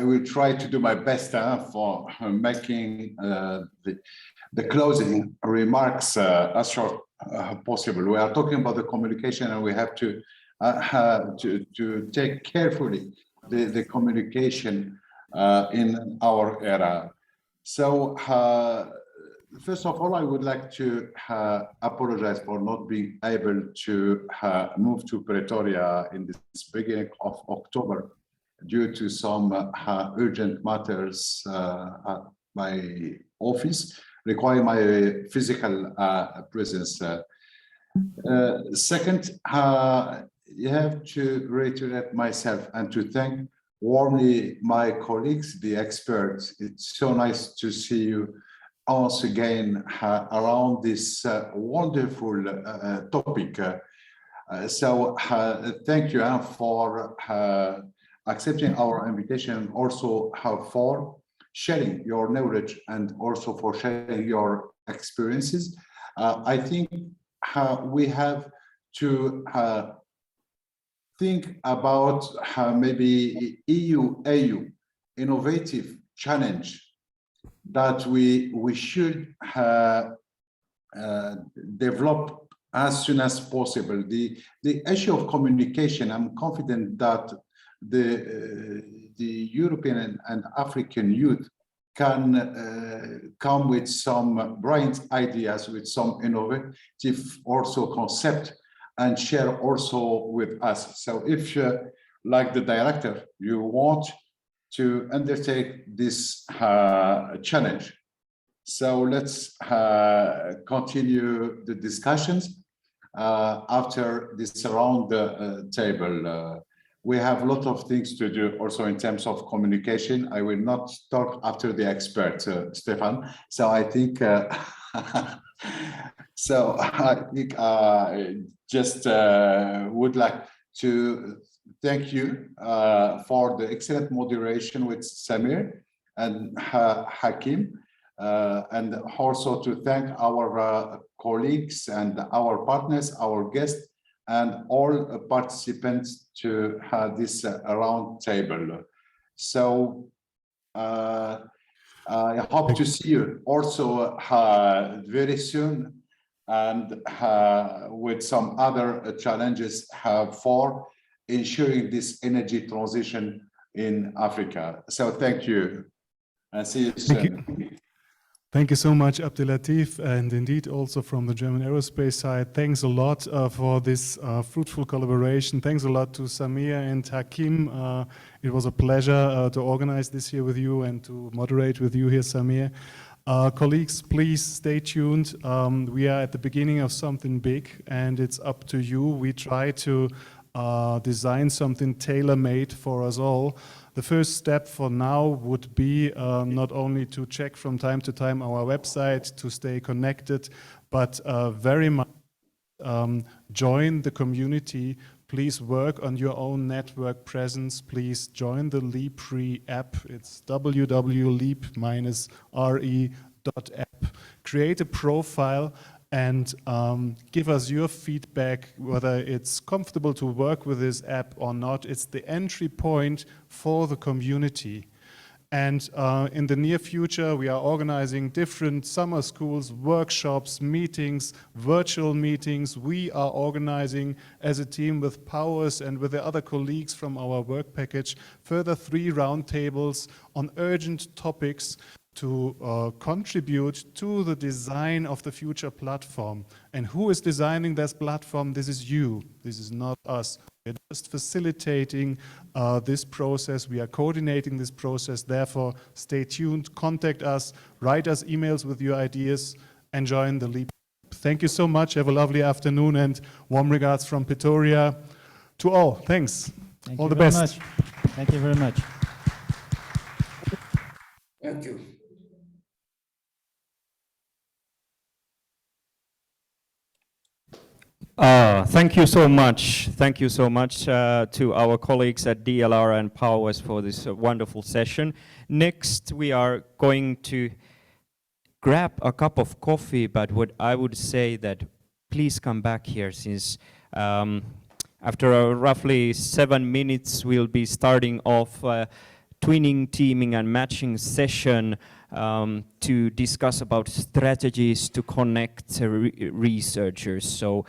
will try to do my best for making the closing remarks as short as possible. We are talking about the communication, and we have to take carefully the communication in our era. So first of all, I would like to apologize for not being able to move to Pretoria in this beginning of October due to some urgent matters at my office requiring my physical presence. Second, you have to reiterate myself and to thank warmly my colleagues, the experts. It's so nice to see you once again around this wonderful topic. So thank you for accepting our invitation, also for sharing your knowledge and also for sharing your experiences. I think we have to think about maybe EU-AU innovative challenge that we should develop as soon as possible. The issue of communication, I'm confident that the European and African youth can come with some bright ideas, with some innovative also concept, and share also with us. So if, like the director, you want to undertake this challenge, so let's continue the discussions after this round table. We have a lot of things to do also in terms of communication. I will not talk after the expert, Stefan. So I think, just would like to thank you for the excellent moderation with Samir and Hakim, and also to thank our colleagues and our partners, our guests, and all participants to this round table. So I hope to see you also very soon, and with some other challenges for ensuring this energy transition in Africa. So thank you, and see you soon. Thank you so much, Abdelatif, and indeed also from the German aerospace side. Thanks a lot for this fruitful collaboration. Thanks a lot to Samir and Hakim. It was a pleasure to organize this here with you and to moderate with you here, Samir. Colleagues, please stay tuned. We are at the beginning of something big, and it's up to you. We try to design something tailor-made for us all. The first step for now would be not only to check from time to time our website to stay connected, but very much join the community. Please work on your own network presence. Please join the LeapRe app. It's www.leap-re.app. Create a profile and give us your feedback, whether it's comfortable to work with this app or not. It's the entry point for the community. And in the near future, we are organizing different summer schools, workshops, meetings, virtual meetings. We are organizing as a team with PAWAS and with the other colleagues from our work package, further 3 roundtables on urgent topics to contribute to the design of the future platform. And who is designing this platform? This is you. This is not us. We're just facilitating this process. We are coordinating this process. Therefore, stay tuned, contact us, write us emails with your ideas, and join the LEAP. Thank you so much. Have a lovely afternoon, and warm regards from Pretoria to all. Thanks. All the best. Thank you very much. Thank you. Thank you so much. Thank you so much to our colleagues at DLR and Powers for this wonderful session. Next, we are going to grab a cup of coffee, but what I would say that please come back here, since after roughly 7 minutes, we'll be starting off twinning, teaming, and matching session to discuss about strategies to connect researchers. So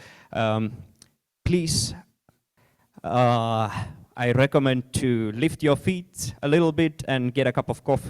please, I recommend to lift your feet a little bit and get a cup of coffee.